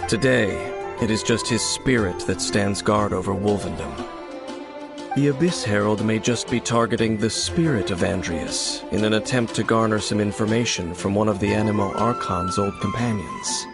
Speaker 8: Today, it is just his spirit that stands guard over Wolvendom. The Abyss Herald may just be targeting the spirit of Andreas in an attempt to garner some information from one of the Animal Archon's old companions.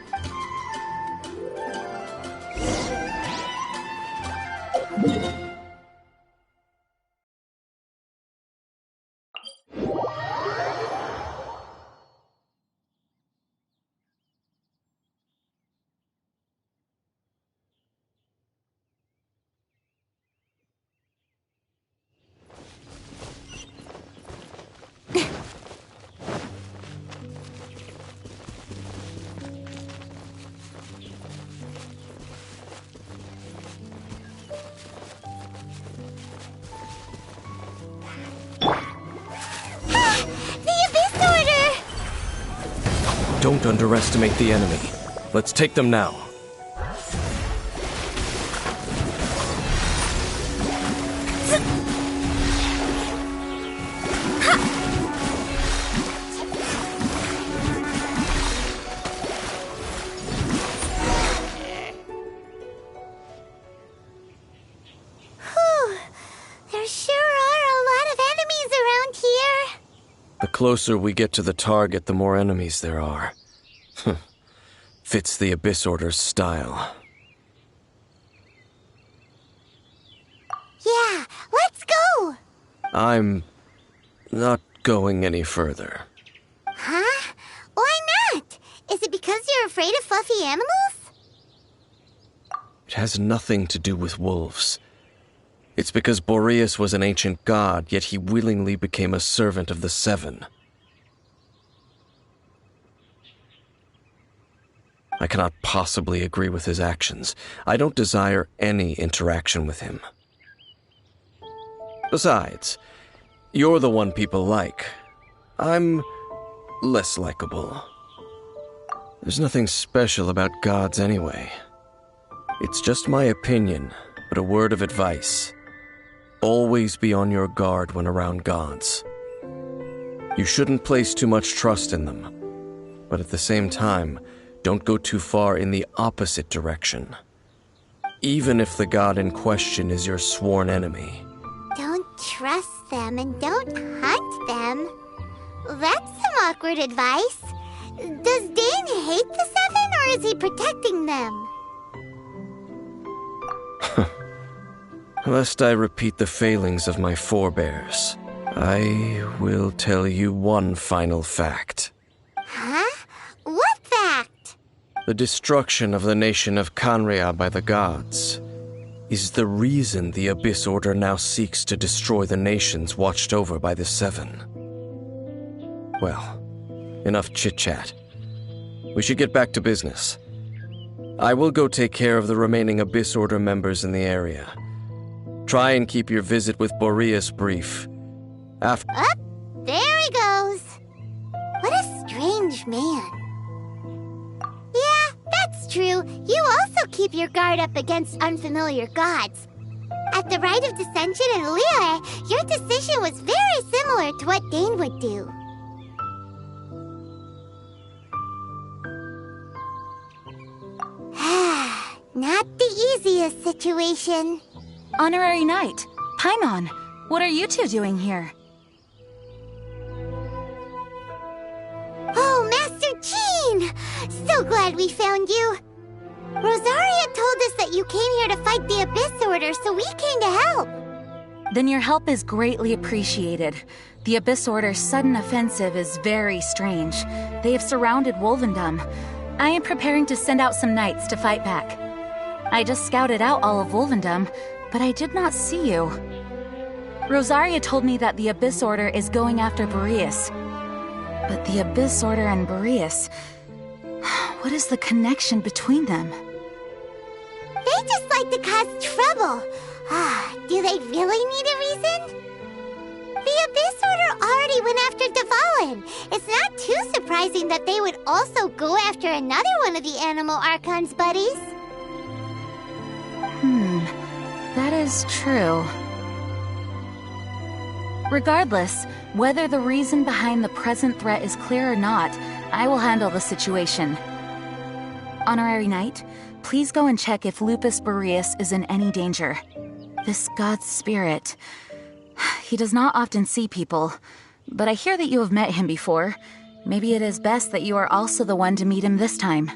Speaker 8: Don't underestimate the enemy. Let's take them now.
Speaker 6: There sure are a lot of enemies around here.
Speaker 8: The closer we get to the target, the more enemies there are. Fits the Abyss Order's style.
Speaker 6: Yeah, let's go!
Speaker 8: I'm not going any further.
Speaker 6: Huh? Why not? Is it because you're afraid of fluffy animals?
Speaker 8: It has nothing to do with wolves. It's because Boreas was an ancient god, yet he willingly became a servant of the Seven. I cannot possibly agree with his actions. I don't desire any interaction with him. Besides, you're the one people like. I'm less likable. There's nothing special about gods anyway. It's just my opinion, but a word of advice. Always be on your guard when around gods. You shouldn't place too much trust in them, but at the same time, don't go too far in the opposite direction. Even if the god in question is your sworn enemy.
Speaker 6: Don't trust them and don't hunt them. That's some awkward advice. Does Dane hate the Seven, or is he protecting them?
Speaker 8: Lest I repeat the failings of my forebears, I will tell you one final fact.
Speaker 6: Huh? What fact?
Speaker 8: The destruction of the nation of Canria by the gods is the reason the Abyss Order now seeks to destroy the nations watched over by the Seven. Well, enough chit-chat. We should get back to business. I will go take care of the remaining Abyss Order members in the area. Try and keep your visit with Boreas brief. After...
Speaker 6: Up, there he goes. What a strange man. Yeah, that's true. You also keep your guard up against unfamiliar gods. At the Rite of Dissension in Liyue, your decision was very similar to what Dane would do. Not the easiest situation.
Speaker 11: Honorary Knight, Paimon, what are you two doing here?
Speaker 6: Oh, Master Jean! So glad we found you. Rosaria told us that you came here to fight the Abyss Order, so we came to help.
Speaker 11: Then your help is greatly appreciated. The Abyss Order's sudden offensive is very strange. They have surrounded Wolvendom. I am preparing to send out some knights to fight back. I just scouted out all of Wolvendom, but I did not see you. Rosaria told me that the Abyss Order is going after Boreas. But the Abyss Order and Boreas... what is the connection between them?
Speaker 6: They just like to cause trouble. Do they really need a reason? The Abyss Order already went after Dvalin. It's not too surprising that they would also go after another one of the Animal Archon's buddies.
Speaker 11: That is true. Regardless, whether the reason behind the present threat is clear or not, I will handle the situation. Honorary Knight, please go and check if Lupus Boreas is in any danger. This god's spirit... he does not often see people, but I hear that you have met him before. Maybe it is best that you are also the one to meet him this time.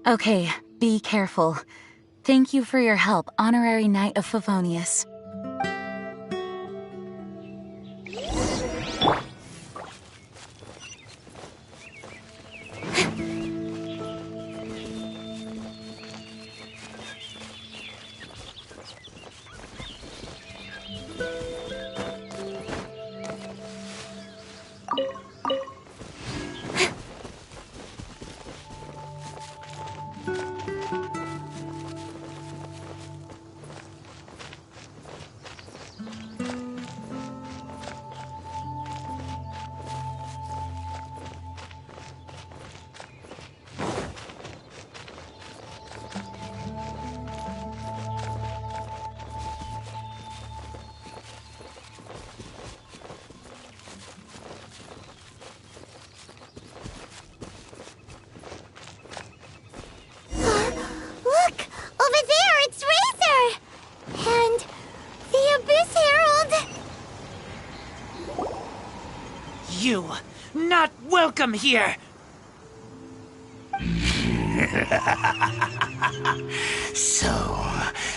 Speaker 11: Okay, be careful. Thank you for your help, Honorary Knight of Favonius.
Speaker 2: You, not welcome here!
Speaker 7: So,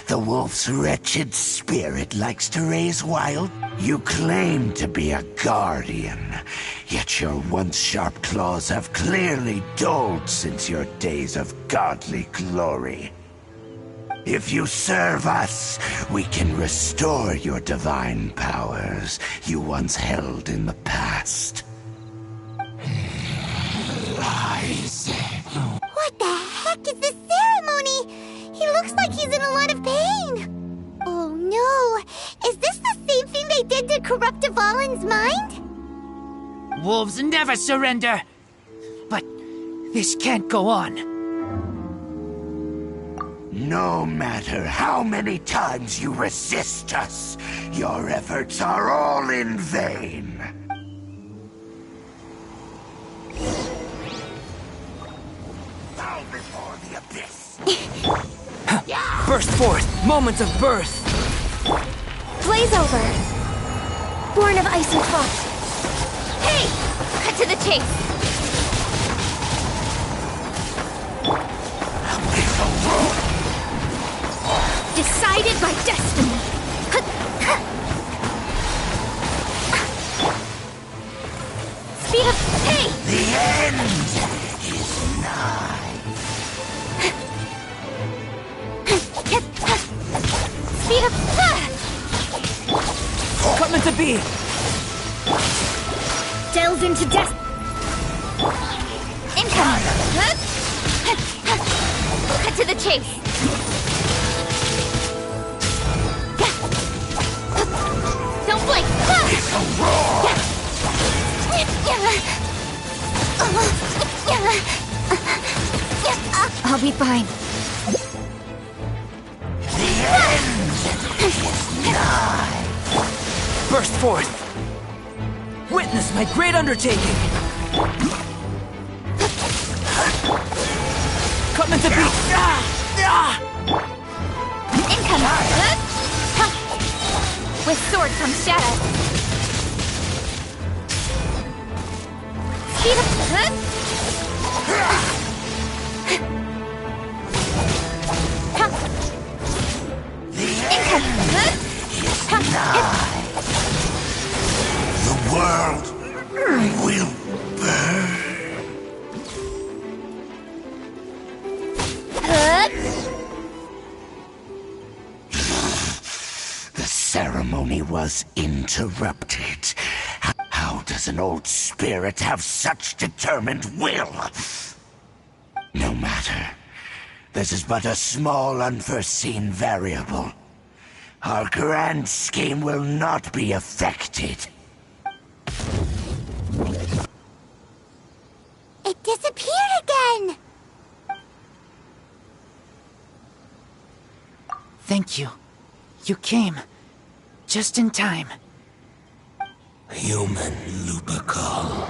Speaker 7: the wolf's wretched spirit likes to raise wild? You claim to be a guardian, yet your once sharp claws have clearly dulled since your days of godly glory. If you serve us, we can restore your divine powers you once held in the past. Lies.
Speaker 6: What the heck is this ceremony? He looks like he's in a lot of pain. Oh no, is this the same thing they did to corrupt Dvalin's mind?
Speaker 2: Wolves never surrender! But this can't go on.
Speaker 7: No matter how many times you resist us, your efforts are all in vain. Bow before the abyss.
Speaker 2: Burst forth! Moments of birth!
Speaker 1: Blaze over! Born of ice and frost. Hey! Cut to the chase! Decided by destiny! Speed up! Hey!
Speaker 7: The end is nigh.
Speaker 1: Speed up!
Speaker 2: Coming to be!
Speaker 1: Delves into death! Incoming! Cut to the chase! Don't blink!
Speaker 7: It's a roar!
Speaker 1: I'll be fine.
Speaker 7: The end is nigh.
Speaker 2: Burst forth! Witness my great undertaking! Coming to be!
Speaker 1: Incoming! With sword from shadow. Speed up!
Speaker 7: The world will burn. The ceremony was interrupted. How does an old spirit have such determined will? No matter. This is but a small unforeseen variable. Our grand scheme will not be affected.
Speaker 6: It disappeared again!
Speaker 2: Thank you. You came. Just in time.
Speaker 7: Human Lupercal.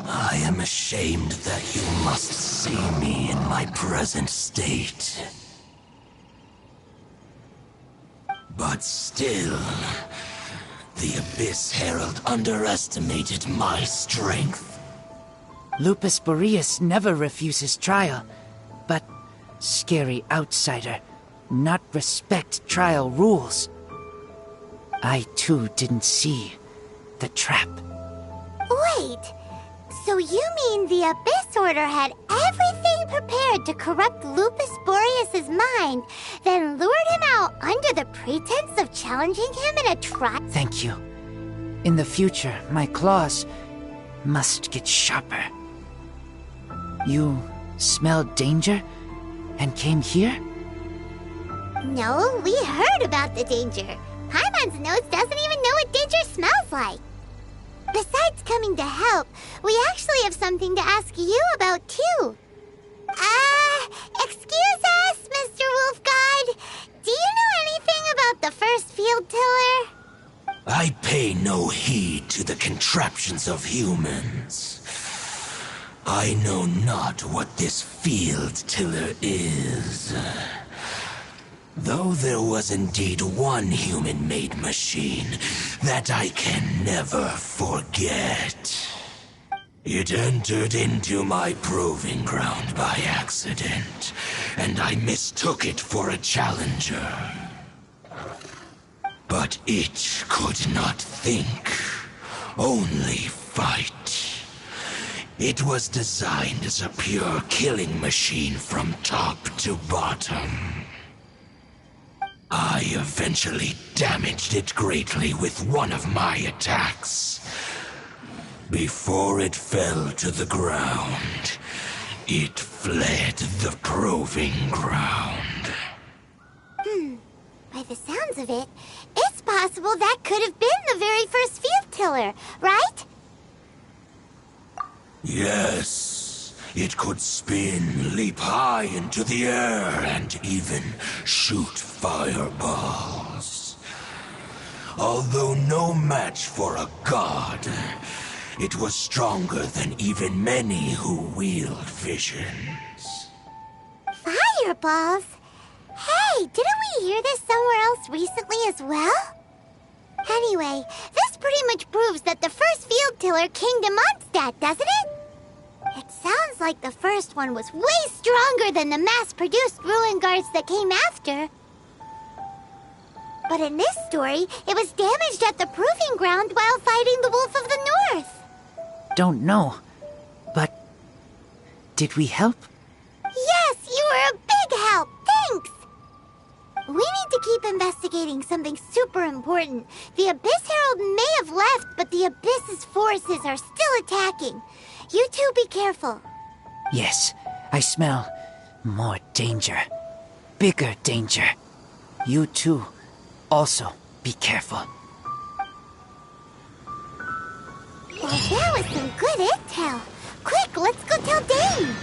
Speaker 7: I am ashamed that you must see me in my present state. But still, the Abyss Herald underestimated my strength.
Speaker 2: Lupus Boreas never refuses trial, but scary outsider, not respect trial rules. I too didn't see the trap.
Speaker 6: Wait, so you mean the Abyss Order had everything prepared to corrupt Lupus Boreas' mind, then lured him out under the pretense of challenging him in a trial?
Speaker 2: Thank you. In the future, my claws must get sharper. You smelled danger and came here?
Speaker 6: No, we heard about the danger. Paimon's nose doesn't even know what danger smells like. Besides coming to help, we actually have something to ask you about, too. Excuse us, Mr. Wolf God. Do you know anything about the first field tiller?
Speaker 7: I pay no heed to the contraptions of humans. I know not what this field tiller is. Though there was indeed one human-made machine that I can never forget. It entered into my proving ground by accident, and I mistook it for a challenger. But it could not think, only fight. It was designed as a pure killing machine from top to bottom. I eventually damaged it greatly with one of my attacks. Before it fell to the ground, it fled the proving ground.
Speaker 6: By the sounds of it, it's possible that could have been the very first field tiller, right?
Speaker 7: Yes, it could spin, leap high into the air, and even shoot fireballs. Although no match for a god, it was stronger than even many who wield visions.
Speaker 6: Fireballs? Hey, didn't we hear this somewhere else recently as well? Anyway, this pretty much proves that the first field tiller came to Mondstadt, doesn't it? It sounds like the first one was way stronger than the mass-produced ruin guards that came after. But in this story, it was damaged at the proving ground while fighting the Wolf of the North.
Speaker 2: Don't know, but did we help?
Speaker 6: Yes, you were a big help. Thanks. We need to keep investigating something super important. The Abyss Herald may have left, but the Abyss's forces are still attacking. You two be careful.
Speaker 2: Yes, I smell more danger. Bigger danger. You two also be careful.
Speaker 6: Well, that was some good intel. Quick, let's go tell Dane.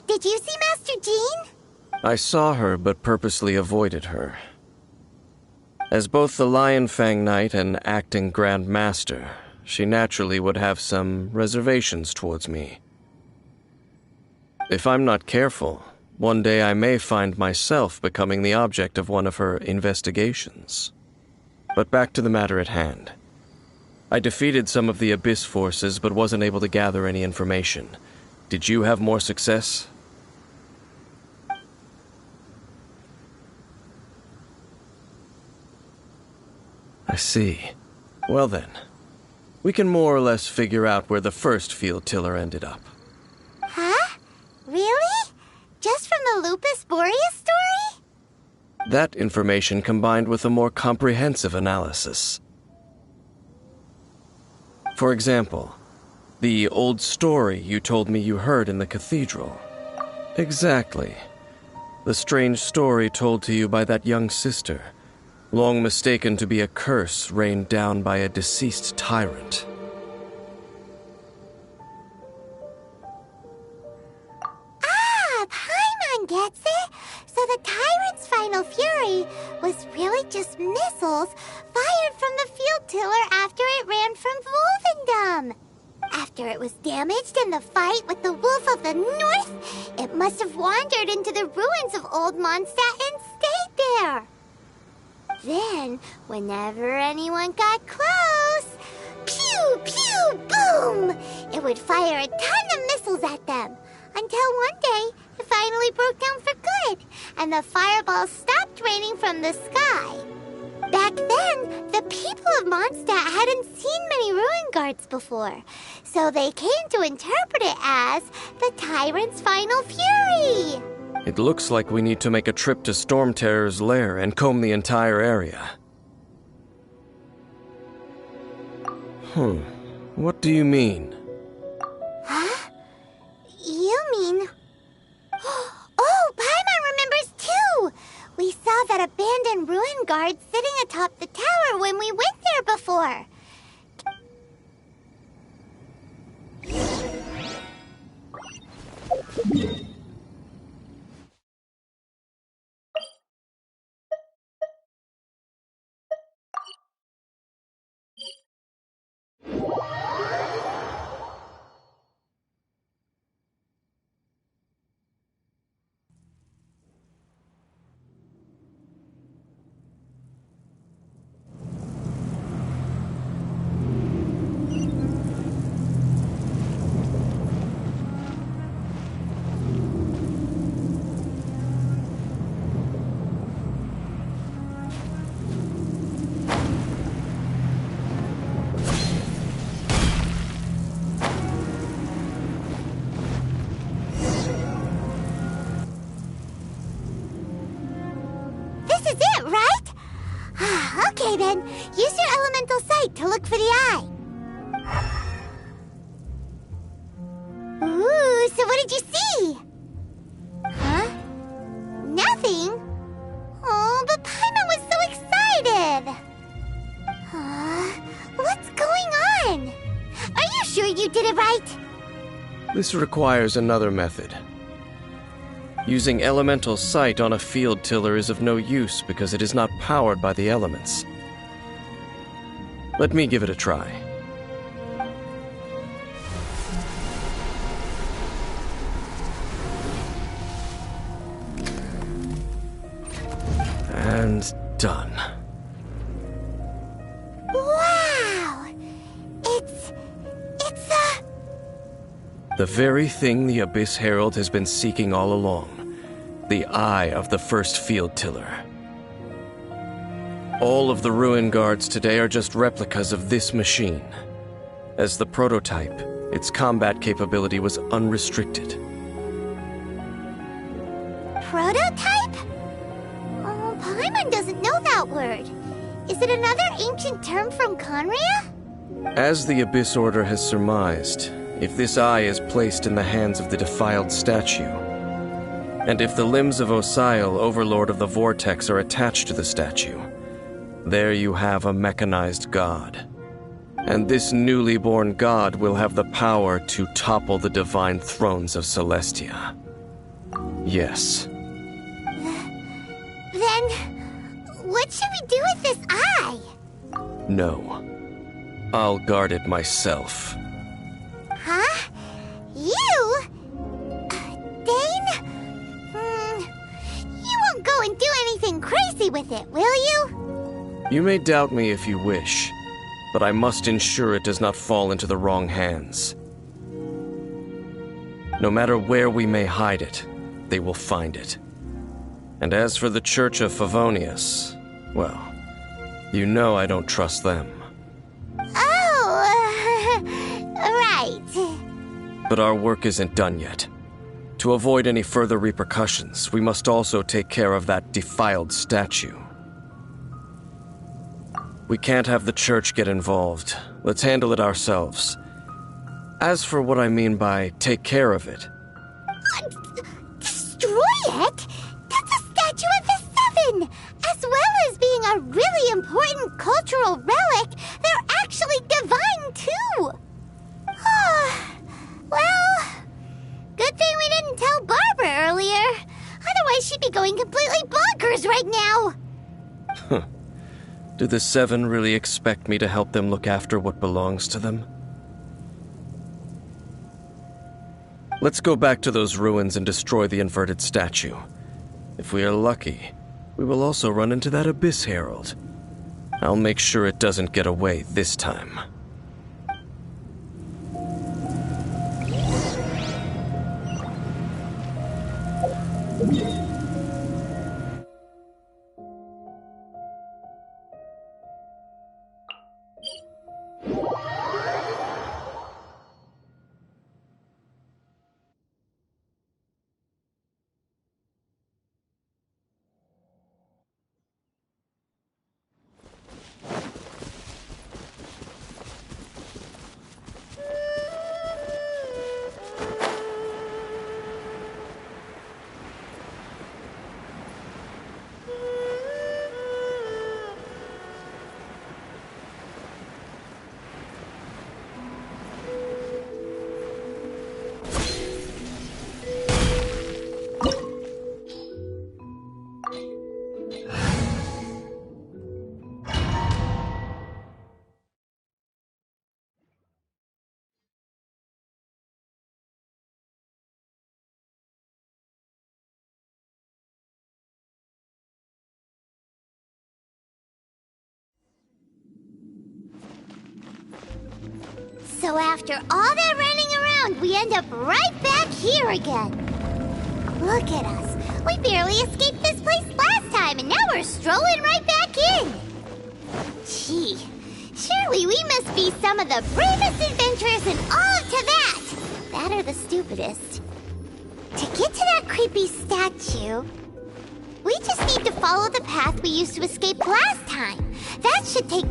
Speaker 6: Did you see Master Jean?
Speaker 8: I saw her, but purposely avoided her. As both the Lion Fang Knight and acting Grand Master, she naturally would have some reservations towards me. If I'm not careful, one day I may find myself becoming the object of one of her investigations. But back to the matter at hand. I defeated some of the Abyss forces, but wasn't able to gather any information. Did you have more success? I see. Well then, we can more or less figure out where the first field tiller ended up.
Speaker 6: Huh? Really? Just from the Lupus Boreas story?
Speaker 8: That information combined with a more comprehensive analysis. For example, the old story you told me you heard in the cathedral. Exactly. The strange story told to you by that young sister, long mistaken to be a curse rained down by a deceased tyrant.
Speaker 6: Ah, Paimon gets it! So the tyrant's final fury was really just missiles fired from the field tiller after it ran from Wolvendom. After it was damaged in the fight with the Wolf of the North, it must have wandered into the ruins of Old Mondstadt and stayed there. Then, whenever anyone got close, pew, pew, boom! It would fire a ton of missiles at them, until one day, it finally broke down for good, and the fireballs stopped raining from the sky. Back then, the people of Mondstadt hadn't seen many ruin guards before, so they came to interpret it as the tyrant's final fury.
Speaker 8: It looks like we need to make a trip to Storm Terror's lair and comb the entire area. What do you mean?
Speaker 6: Huh? You mean... Oh, Paimon remembers too! We saw that abandoned ruin guard sitting atop the tower when we went there before. then, use your elemental sight to look for the eye. Ooh, so what did you see? Huh? Nothing? Oh, but Paimon was so excited! What's going on? Are you sure you did it right?
Speaker 8: This requires another method. Using elemental sight on a field tiller is of no use because it is not powered by the elements. Let me give it a try. And done.
Speaker 6: Wow! It's
Speaker 8: the very thing the Abyss Herald has been seeking all along. The eye of the first field tiller. All of the ruin guards today are just replicas of this machine. As the prototype, its combat capability was unrestricted.
Speaker 6: Prototype? Oh, Paimon doesn't know that word. Is it another ancient term from Conria?
Speaker 8: As the Abyss Order has surmised, if this eye is placed in the hands of the defiled statue, and if the limbs of Osial, Overlord of the Vortex, are attached to the statue, there you have a mechanized god. And this newly born god will have the power to topple the divine thrones of Celestia. Yes.
Speaker 6: Then, what should we do with this eye?
Speaker 8: No. I'll guard it myself.
Speaker 6: Huh? You? Dane? You won't go and do anything crazy with it, will you?
Speaker 8: You may doubt me if you wish, but I must ensure it does not fall into the wrong hands. No matter where we may hide it, they will find it. And as for the Church of Favonius, well, you know I don't trust them.
Speaker 6: Oh, right.
Speaker 8: But our work isn't done yet. To avoid any further repercussions, we must also take care of that defiled statue. We can't have the church get involved. Let's handle it ourselves. As for what I mean by take care of it...
Speaker 6: Destroy it? That's a statue of the Seven! As well as being a really important cultural relic, they're actually divine too! Well, good thing we didn't tell Barbara earlier. Otherwise she'd be going completely bonkers right now!
Speaker 8: Huh. Do the Seven really expect me to help them look after what belongs to them? Let's go back to those ruins and destroy the inverted statue. If we are lucky, we will also run into that Abyss Herald. I'll make sure it doesn't get away this time.
Speaker 6: So after all that running around, we end up right back here again. Look at us. We barely escaped this place last time, and now we're strolling right back in. Gee, surely we must be some of the bravest adventurers in all of Teyvat. That or the stupidest. To get to that creepy statue, we just need to follow the path we used to escape last time. That should take...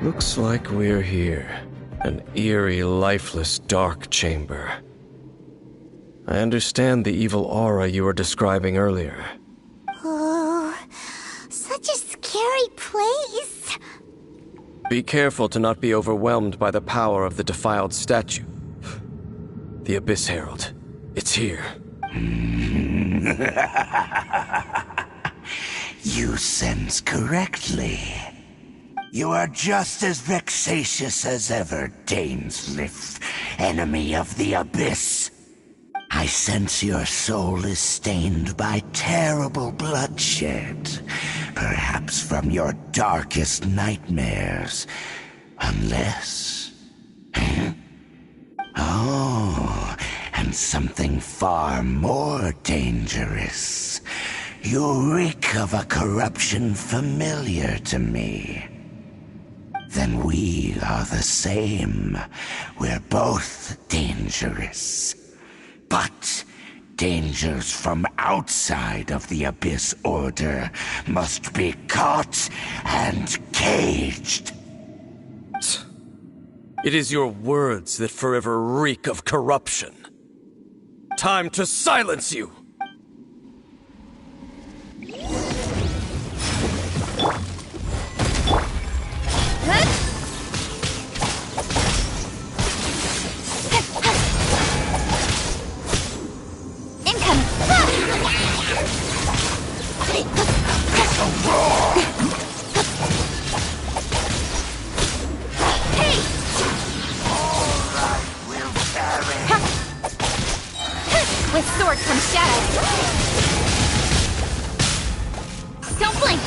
Speaker 8: Looks like we're here. An eerie, lifeless, dark chamber. I understand the evil aura you were describing earlier.
Speaker 6: Oh, such a scary place.
Speaker 8: Be careful to not be overwhelmed by the power of the defiled statue. The Abyss Herald. It's here.
Speaker 7: You sense correctly. You are just as vexatious as ever, Dainsliff, enemy of the Abyss. I sense your soul is stained by terrible bloodshed, perhaps from your darkest nightmares, unless... Oh, and something far more dangerous. You reek of a corruption familiar to me. Then we are the same. We're both dangerous. But dangers from outside of the Abyss Order must be caught and caged.
Speaker 8: It is your words that forever reek of corruption. Time to silence you!
Speaker 9: With sword from shadow. Don't blink.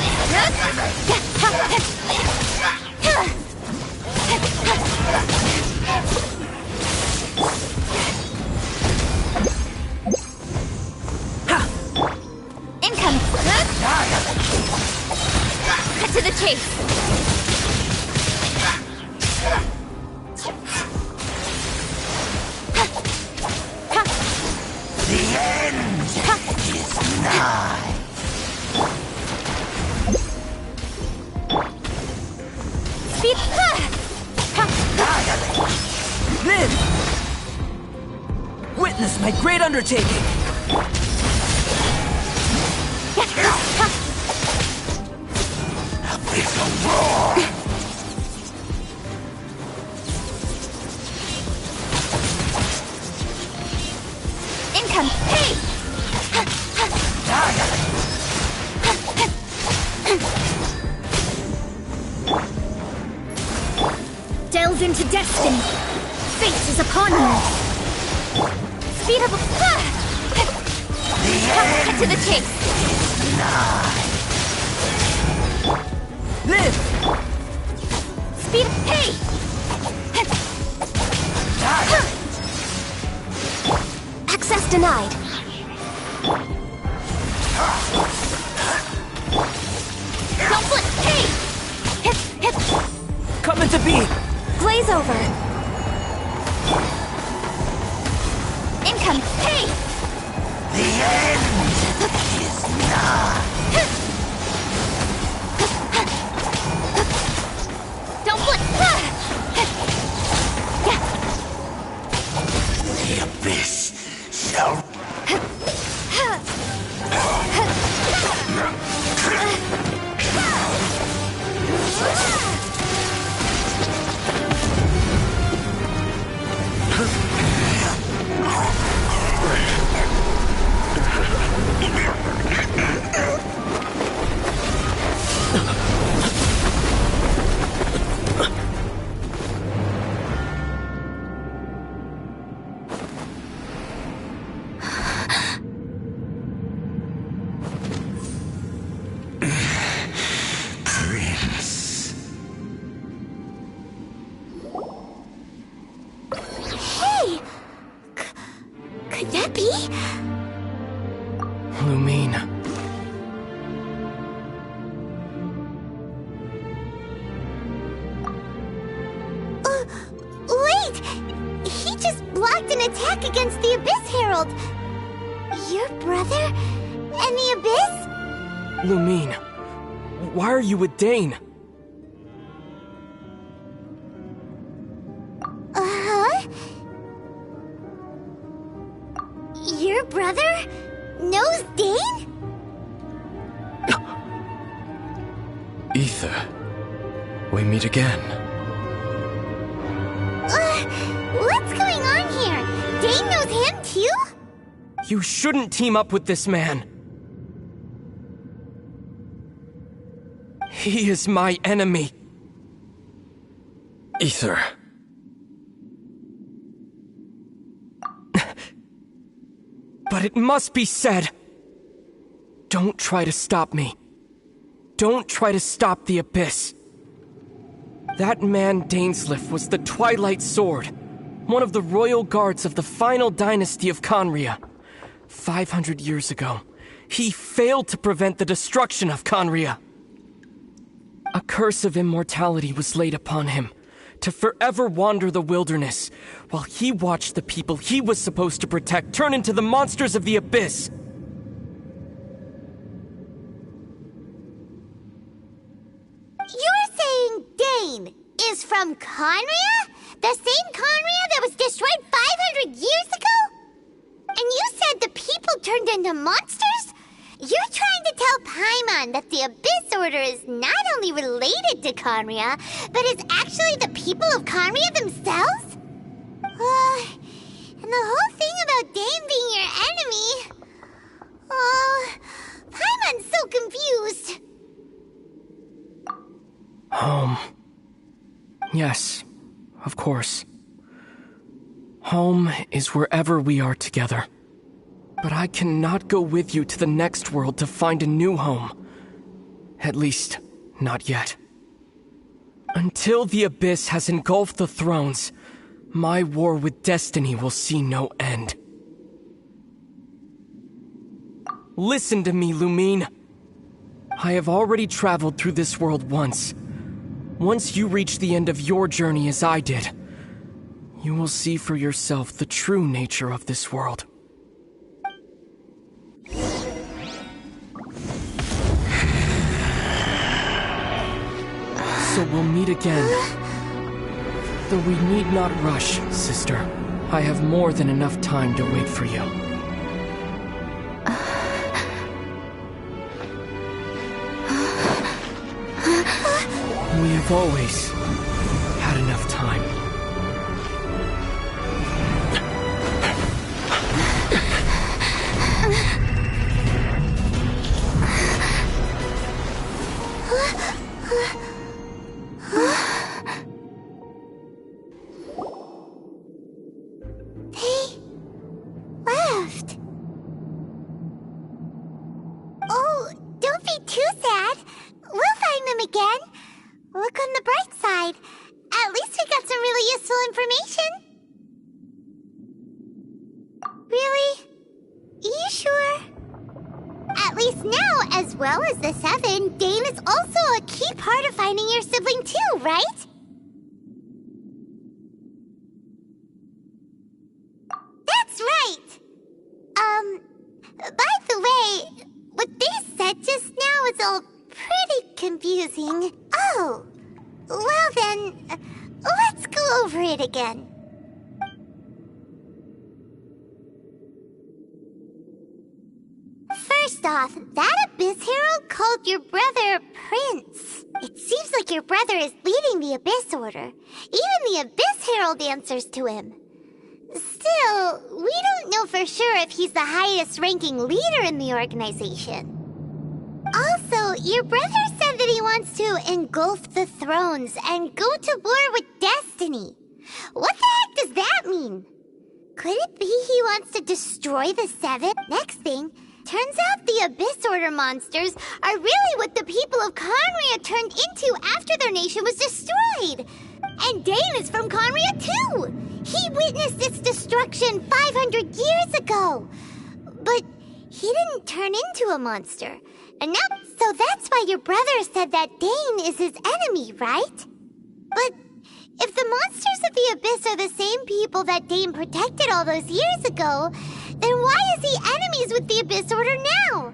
Speaker 9: Incoming. Cut to the chase.
Speaker 7: The end is nigh.
Speaker 9: Speed.
Speaker 2: Lynn! Witness my great undertaking!
Speaker 7: Abyssal roar!
Speaker 9: Income. Hey! Delve into destiny. Fate is upon you. Speed up. Cut to the chase.
Speaker 2: Live!
Speaker 9: Speed. Hey!
Speaker 1: Access denied.
Speaker 9: Don't blink. Hey! Hip, hip.
Speaker 2: Coming to be!
Speaker 1: Glaze over.
Speaker 9: Income. Hey!
Speaker 7: The end is nigh.
Speaker 9: Don't blink.
Speaker 7: The Abyss shall...
Speaker 4: Lumine.
Speaker 6: Wait! He just blocked an attack against the Abyss Herald! Your brother and the Abyss?
Speaker 4: Lumine, why are you with Dane?
Speaker 6: Uh-huh? Your brother knows Dane?
Speaker 8: Ether, we meet again.
Speaker 6: What's going on here? Dane knows him too?
Speaker 4: You shouldn't team up with this man. He is my enemy.
Speaker 8: Ether.
Speaker 4: But it must be said. Don't try to stop me. Don't try to stop the Abyss. That man Dainsleif was the Twilight Sword, one of the royal guards of the final dynasty of Conria. 500 years ago, he failed to prevent the destruction of Conria. A curse of immortality was laid upon him, to forever wander the wilderness, while he watched the people he was supposed to protect turn into the monsters of the Abyss.
Speaker 6: You're saying Dane is from Conria? The same Conria that was destroyed 500 years ago? And you said the people turned into monsters? You're trying to tell Paimon that the Abyss Order is not only related to Conria, but is actually the people of Conria themselves? And the whole thing about Dane being your enemy... Paimon's so confused.
Speaker 4: Home. Yes, of course. Home is wherever we are together. But I cannot go with you to the next world to find a new home. At least, not yet. Until the Abyss has engulfed the thrones, my war with destiny will see no end. Listen to me, Lumine. I have already traveled through this world once. Once you reach the end of your journey as I did, you will see for yourself the true nature of this world. So we'll meet again. Though we need not rush, sister. I have more than enough time to wait for you. We have always had enough time.
Speaker 6: They left. Oh, don't be too sad. We'll find them again. Look on the bright side. At least we got some really useful information. Really? You sure? At least now, as well as the Seven, Dane is also a key part of finding your sibling too, right? That's right! By the way, what they said just now is all pretty confusing. Oh, well then, let's go over it again. First off, that Abyss Herald called your brother Prince. It seems like your brother is leading the Abyss Order. Even the Abyss Herald answers to him. Still, we don't know for sure if he's the highest-ranking leader in the organization. Also, your brother said that he wants to engulf the thrones and go to war with destiny. What the heck does that mean? Could it be he wants to destroy the Seven? Next thing, turns out the Abyss Order monsters are really what the people of Conria turned into after their nation was destroyed. And Dane is from Conria too. He witnessed its destruction 500 years ago. But he didn't turn into a monster. And now, so that's why your brother said that Dane is his enemy, right? But if the monsters of the Abyss are the same people that Dane protected all those years ago, then why is he enemies with the Abyss Order now?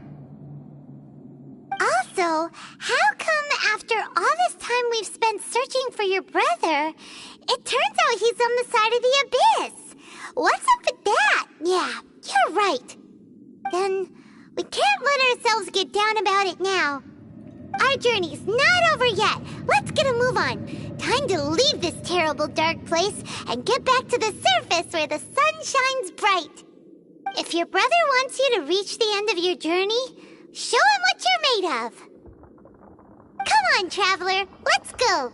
Speaker 6: Also, how come after all this time we've spent searching for your brother, it turns out he's on the side of the Abyss? What's up with that? Yeah, you're right. Then we can't let ourselves get down about it now. Our journey's not over yet. Let's get a move on. Time to leave this terrible dark place and get back to the surface where the sun shines bright. If your brother wants you to reach the end of your journey, show him what you're made of. Come on, traveler. Let's go.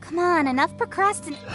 Speaker 9: Come on, enough procrastination.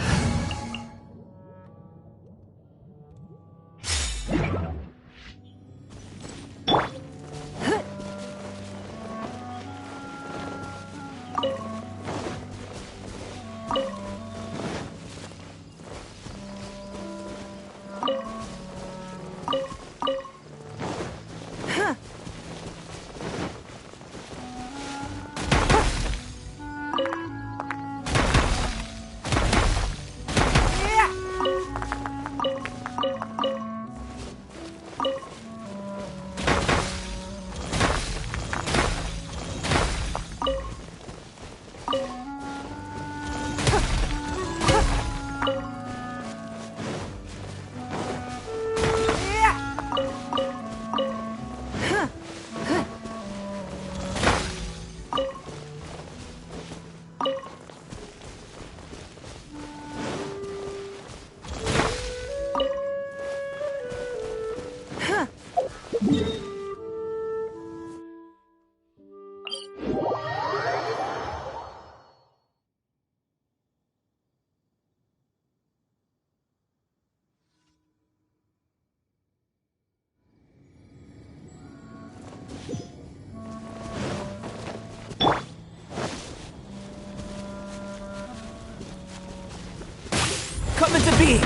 Speaker 2: Coming to be!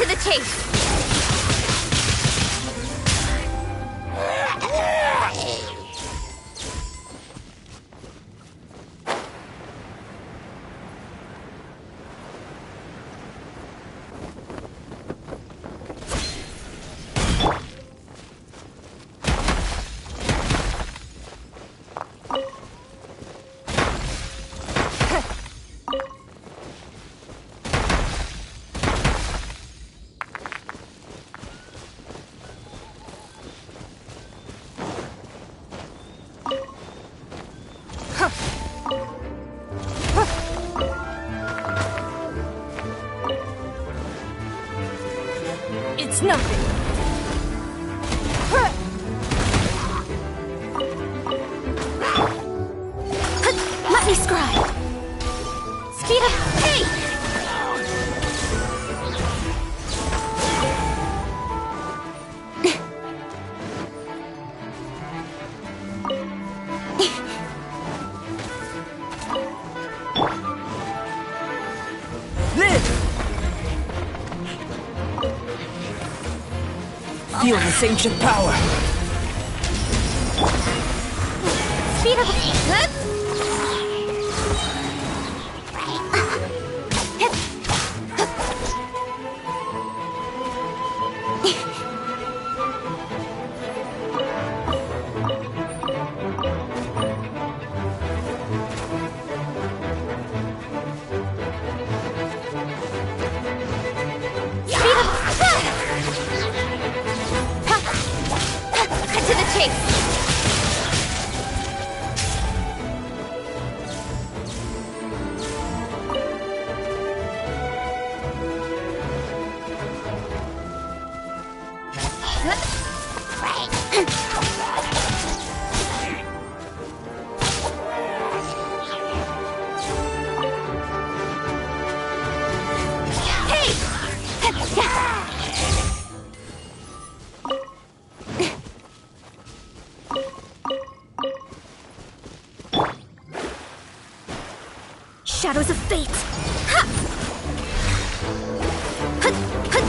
Speaker 9: to the chase! It's nothing. Let me scribe. Speed up. Hey!
Speaker 2: Feel this ancient power.
Speaker 9: Speed up. Cut to the chase. Shadows of fate! Ha! Hut, hut.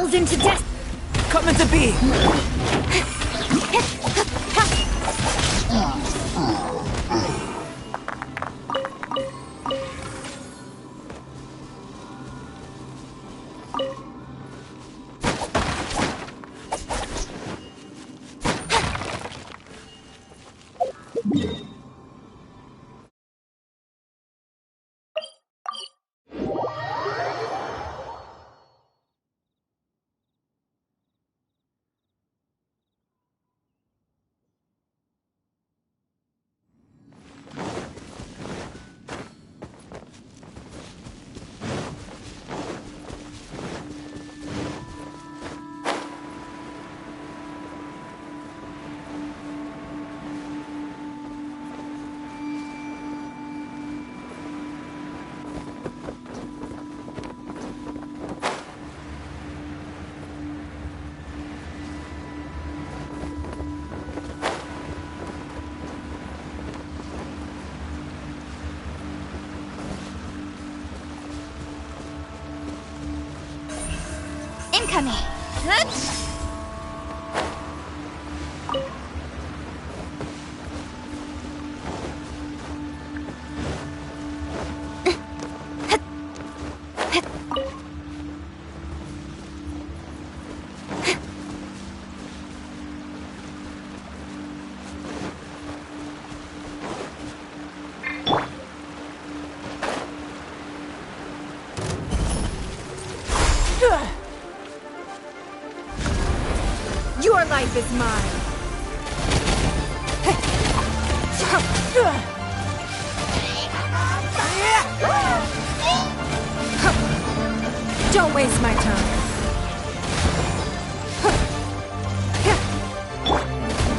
Speaker 9: delved into death.
Speaker 2: Coming to be!
Speaker 9: Incoming.
Speaker 12: Your life is mine. Don't waste my time.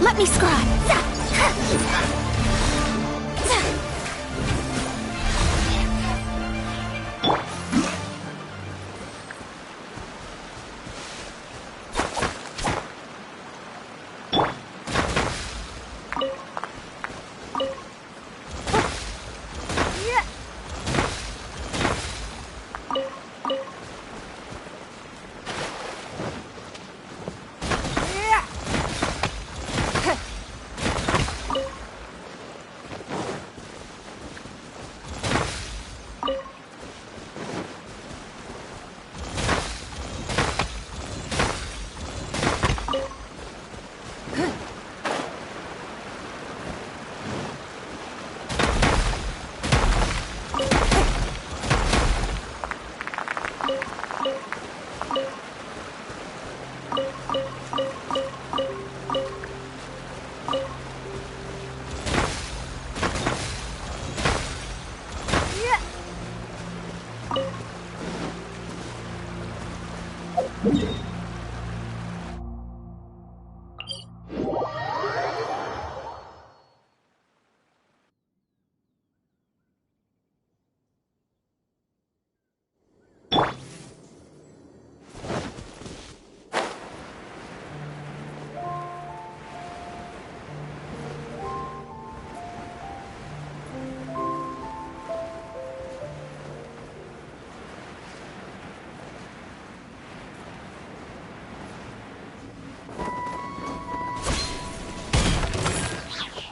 Speaker 9: Let me scry.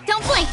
Speaker 9: Don't blink!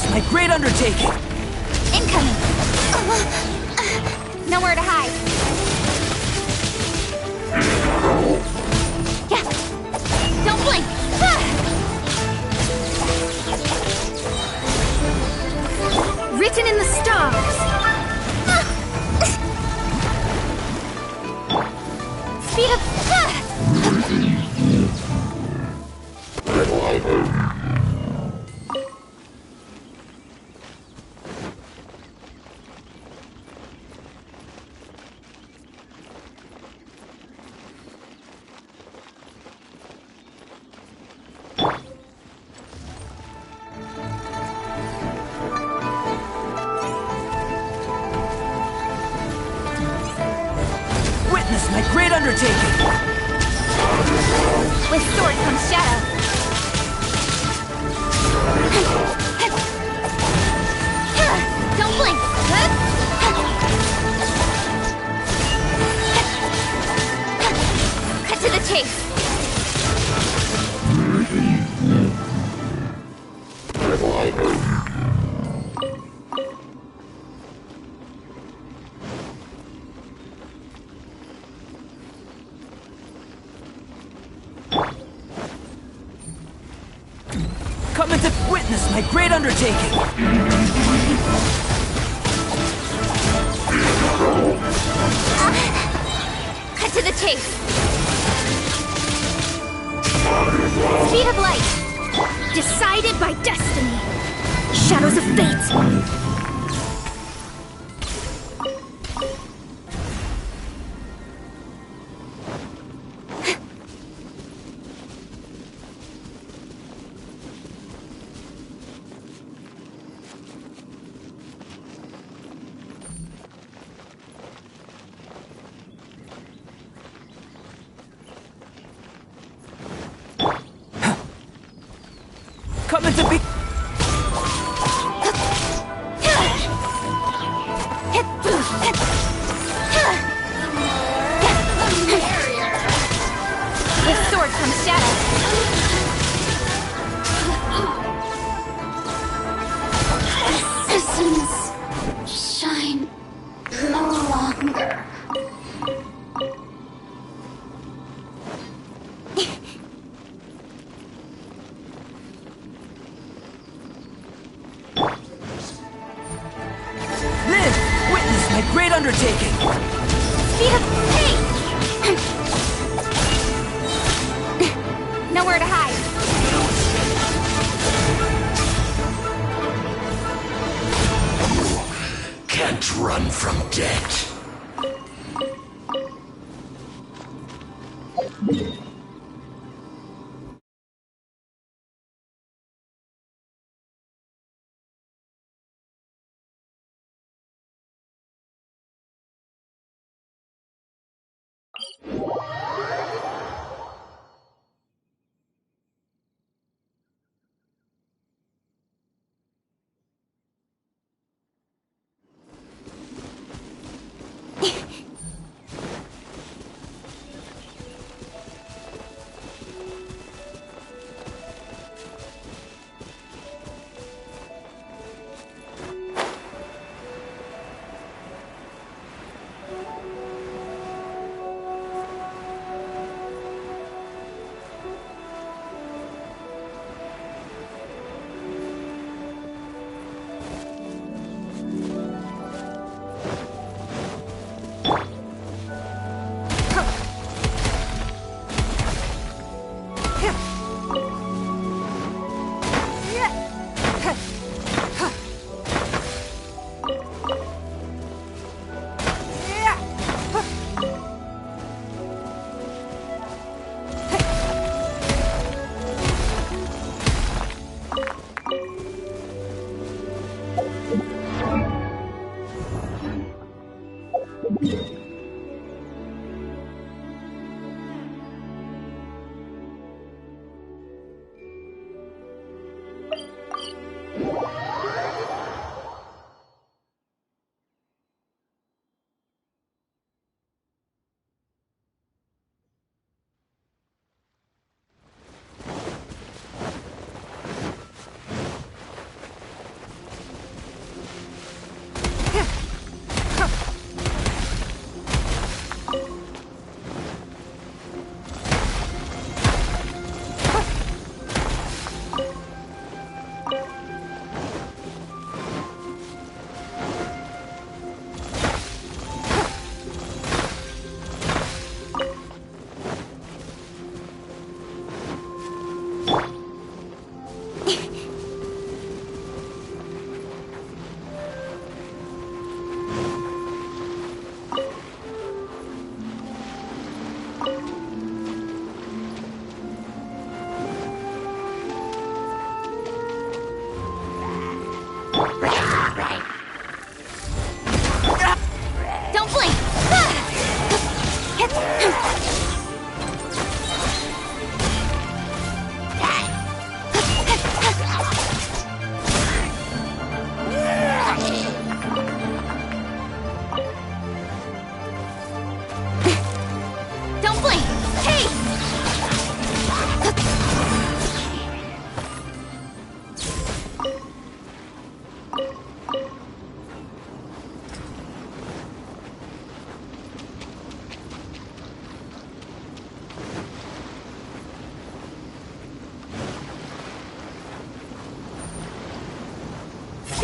Speaker 2: Witness my great undertaking!
Speaker 9: Incoming! Nowhere to hide. Yeah. Don't blink!
Speaker 5: Written in the stars!
Speaker 9: Speed of...
Speaker 2: Witness my great undertaking!
Speaker 9: With sword comes shadow. Don't blink! Cut to the chase!
Speaker 2: Coming to witness my great undertaking!
Speaker 9: Cut to the chase! Speed of light!
Speaker 5: Decided by destiny! Shadows of fate!
Speaker 2: Coming to be...
Speaker 9: With sword comes shadow.
Speaker 6: Assassins shine no longer.
Speaker 2: Live! Witness my great undertaking!
Speaker 9: Speed of fate! Nowhere to hide.
Speaker 7: Can't run from death.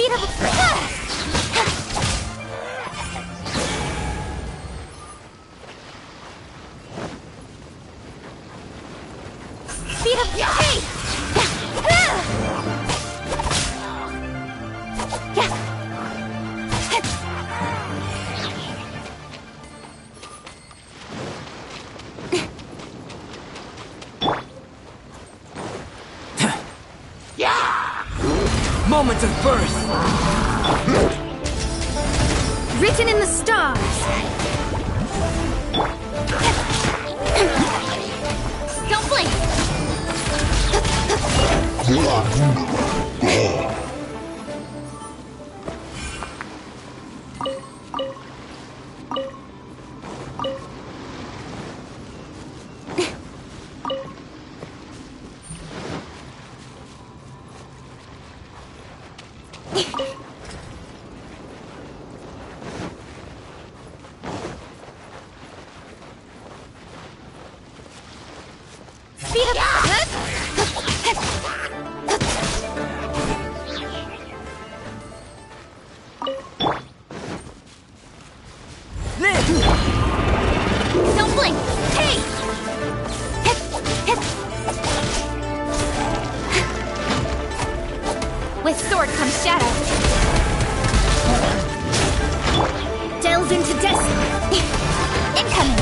Speaker 6: Speed of... Speed of... Hey!
Speaker 2: Moment of birth!
Speaker 12: Written in the stars!
Speaker 6: Don't blink! Speed up! Don't blink! Hey! With sword comes shadow.
Speaker 12: Delve into destiny!
Speaker 6: Incoming!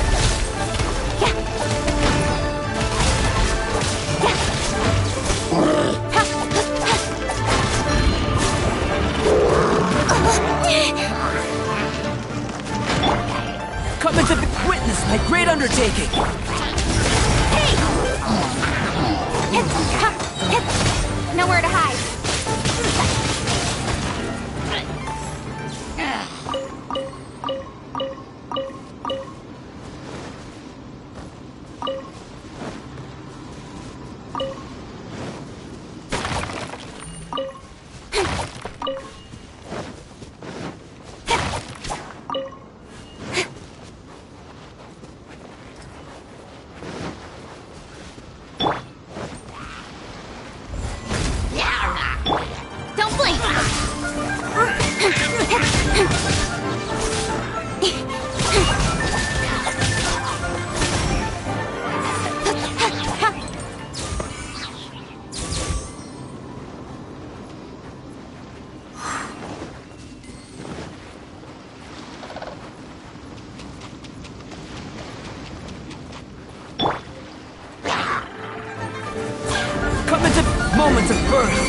Speaker 2: Come into witness my great undertaking!
Speaker 6: Hey! Nowhere to hide. Don't blink!
Speaker 2: Come into moments of birth!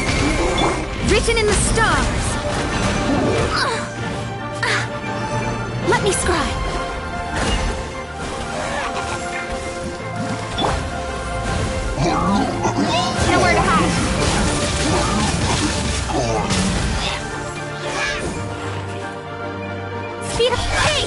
Speaker 12: Written in the stars!
Speaker 6: Let me scribe. Nowhere to hide. Speed of... Hey!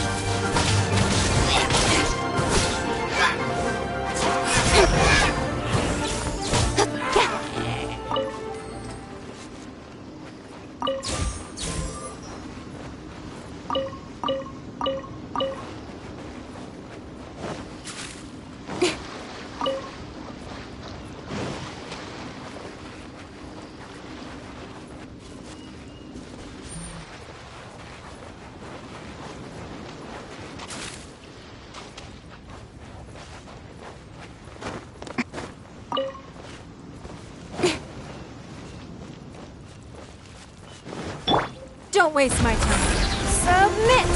Speaker 12: Don't waste my time. Submit!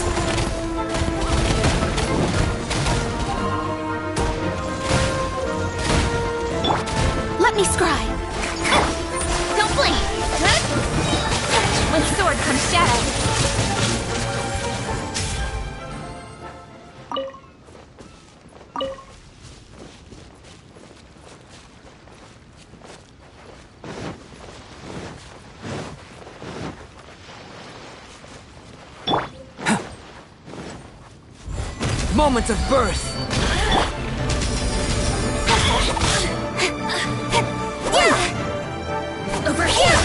Speaker 6: Let me scribe. Don't blink. With sword comes shadow.
Speaker 2: Moments of birth!
Speaker 6: Over here!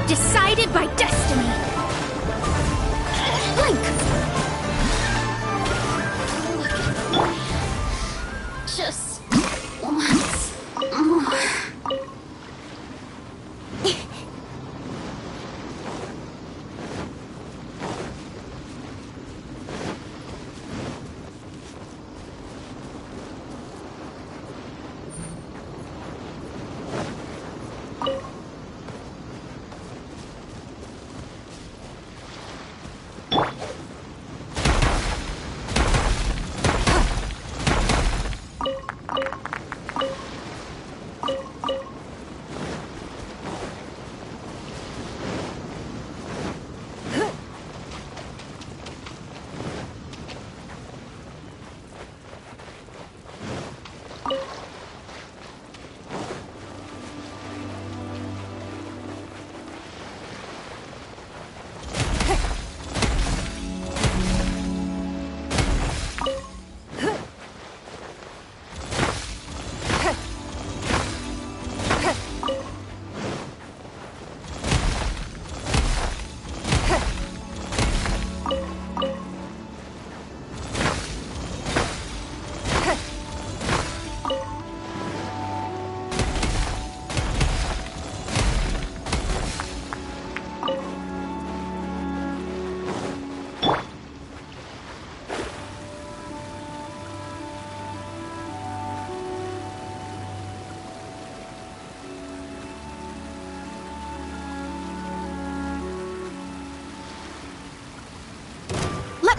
Speaker 6: Decided by destiny! Blink! Just once more.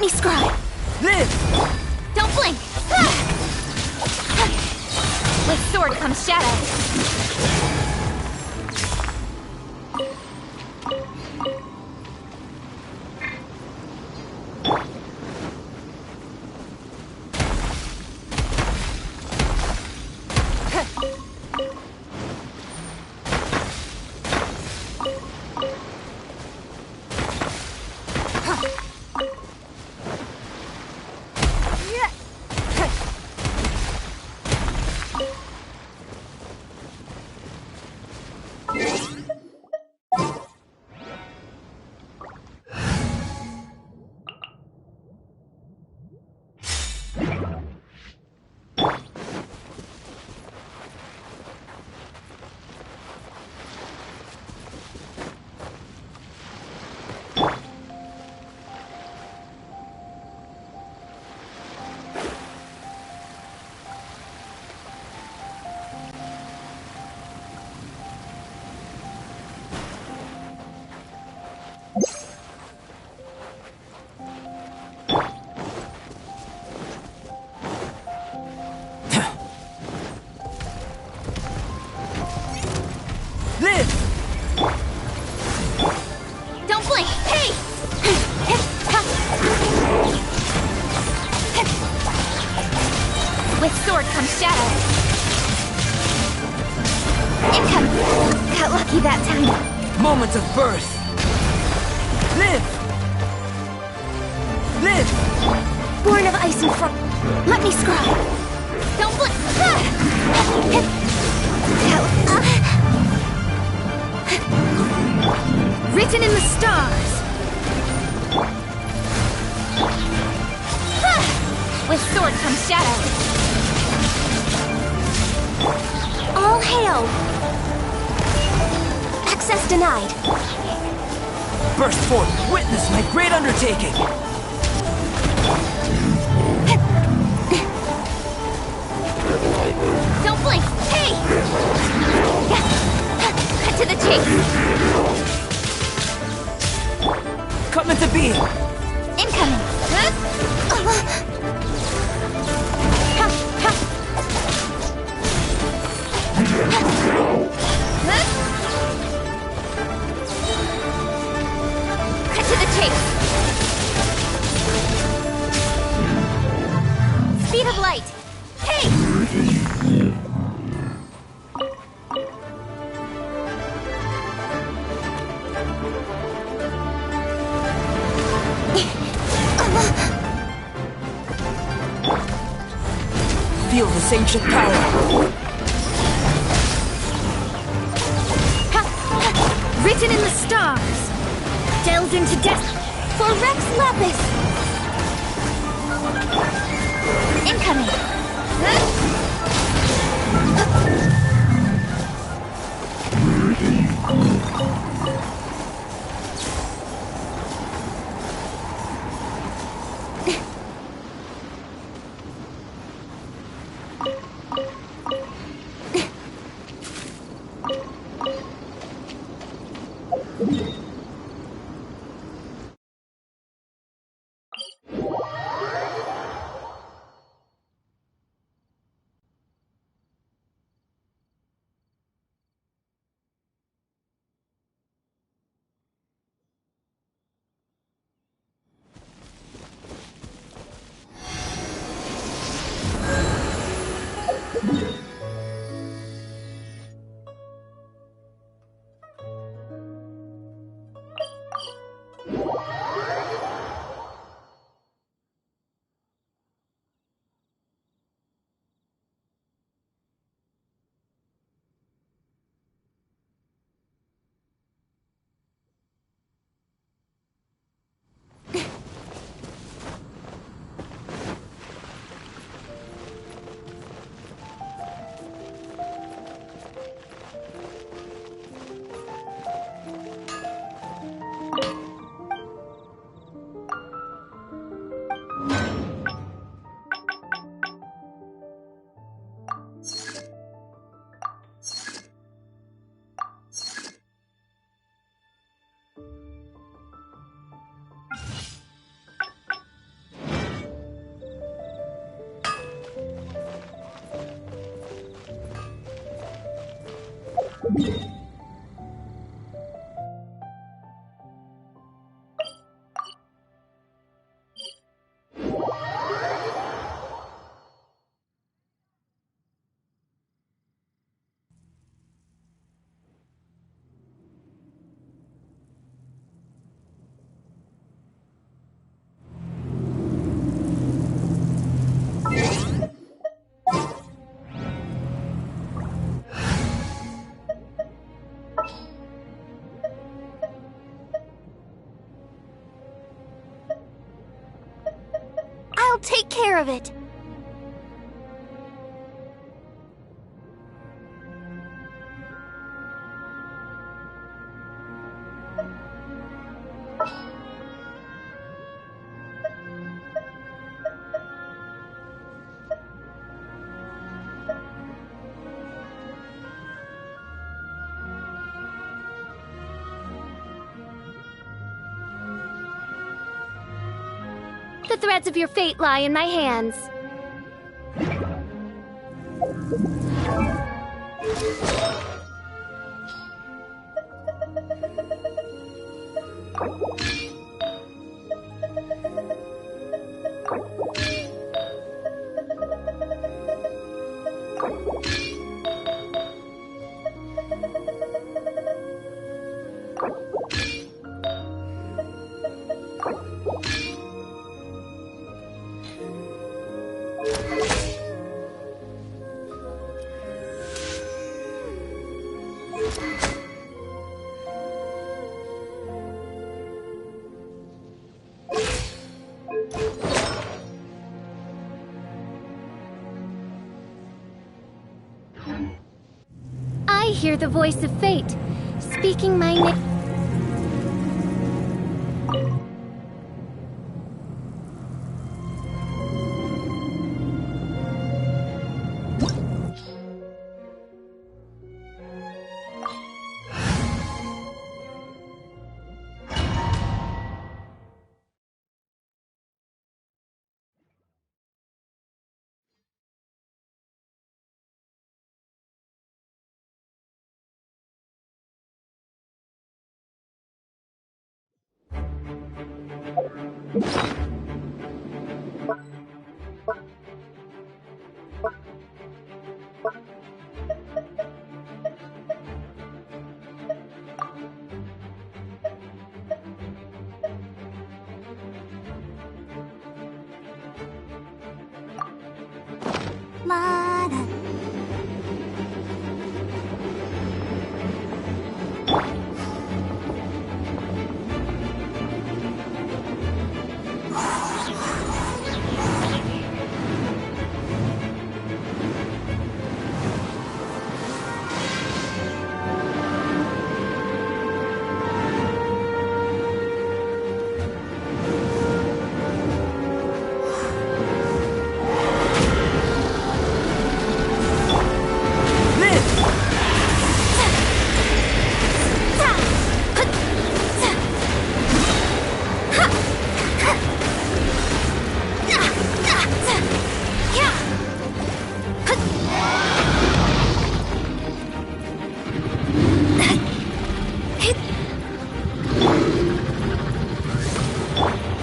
Speaker 9: me scribe.
Speaker 4: Live!
Speaker 9: Don't blink. With sword comes shadow. Don't blink! Hey! With sword comes shadow. Incoming! Got lucky that time.
Speaker 2: Moment of birth. Live! Live!
Speaker 9: Born of ice and frost. Let me scribe. Don't blink! Written in the stars. With sword comes shadow.
Speaker 1: All hail! Access denied.
Speaker 2: Burst forth, witness my great undertaking!
Speaker 9: Don't blink! Hey! Cut to the chase!
Speaker 2: Come into being!
Speaker 9: Incoming! Cut to the chase! Speed of light! Hey!
Speaker 2: Feel this ancient power!
Speaker 12: Written in the stars. Delved into death.
Speaker 1: For Rex Lapis!
Speaker 9: Incoming!
Speaker 6: I'll take care of it. The threads of your fate lie in my hands. I hear the voice of fate, speaking my name.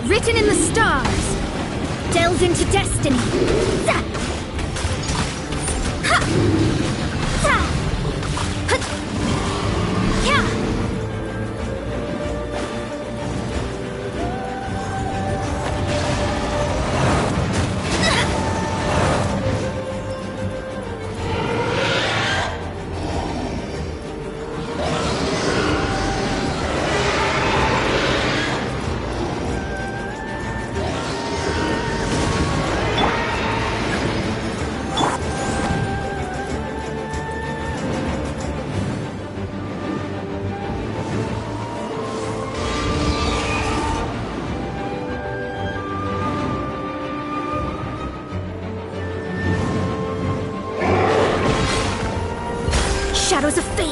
Speaker 6: Written in the stars, delves into destiny. Shadows of fate!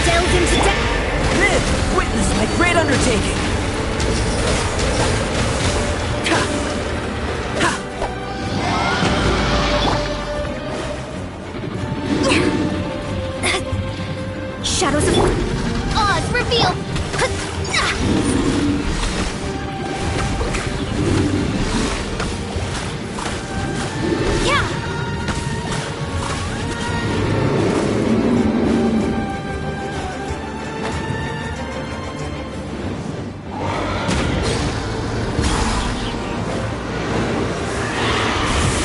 Speaker 6: Delve into depth!
Speaker 4: My great undertaking!
Speaker 12: Shadows of Oz revealed!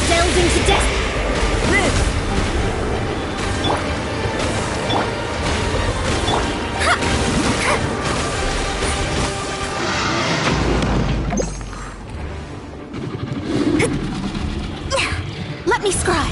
Speaker 12: Delving to death! Let me scry!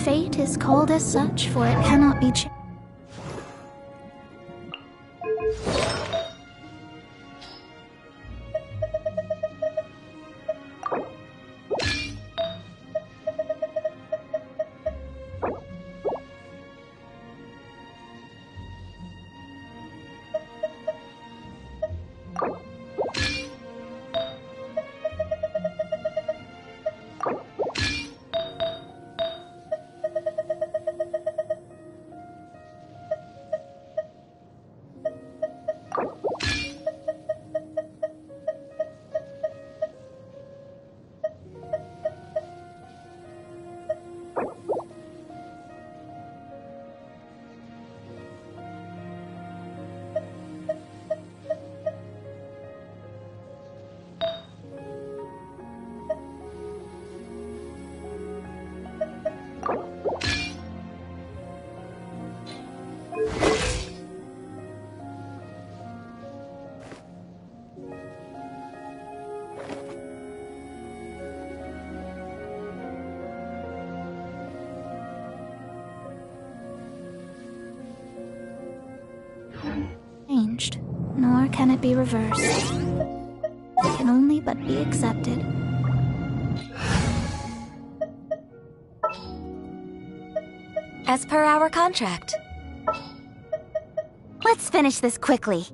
Speaker 12: Fate is called as such, for it cannot be changed. Nor can it be reversed. It can only but be accepted.
Speaker 1: As per our contract.
Speaker 9: Let's finish this quickly.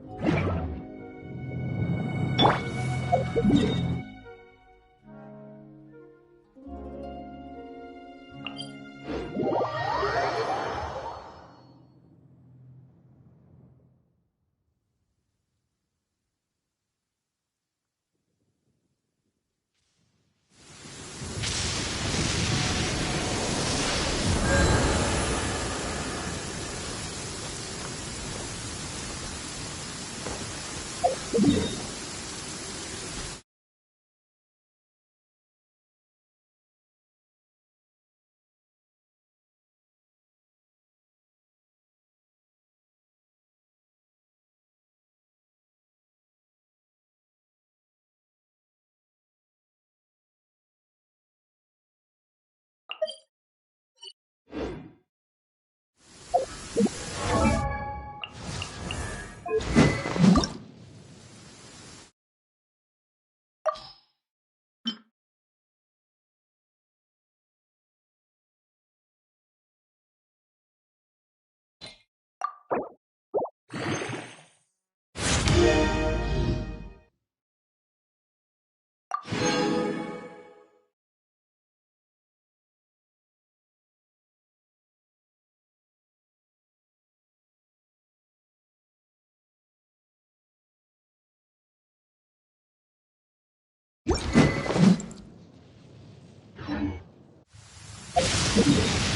Speaker 6: Bye.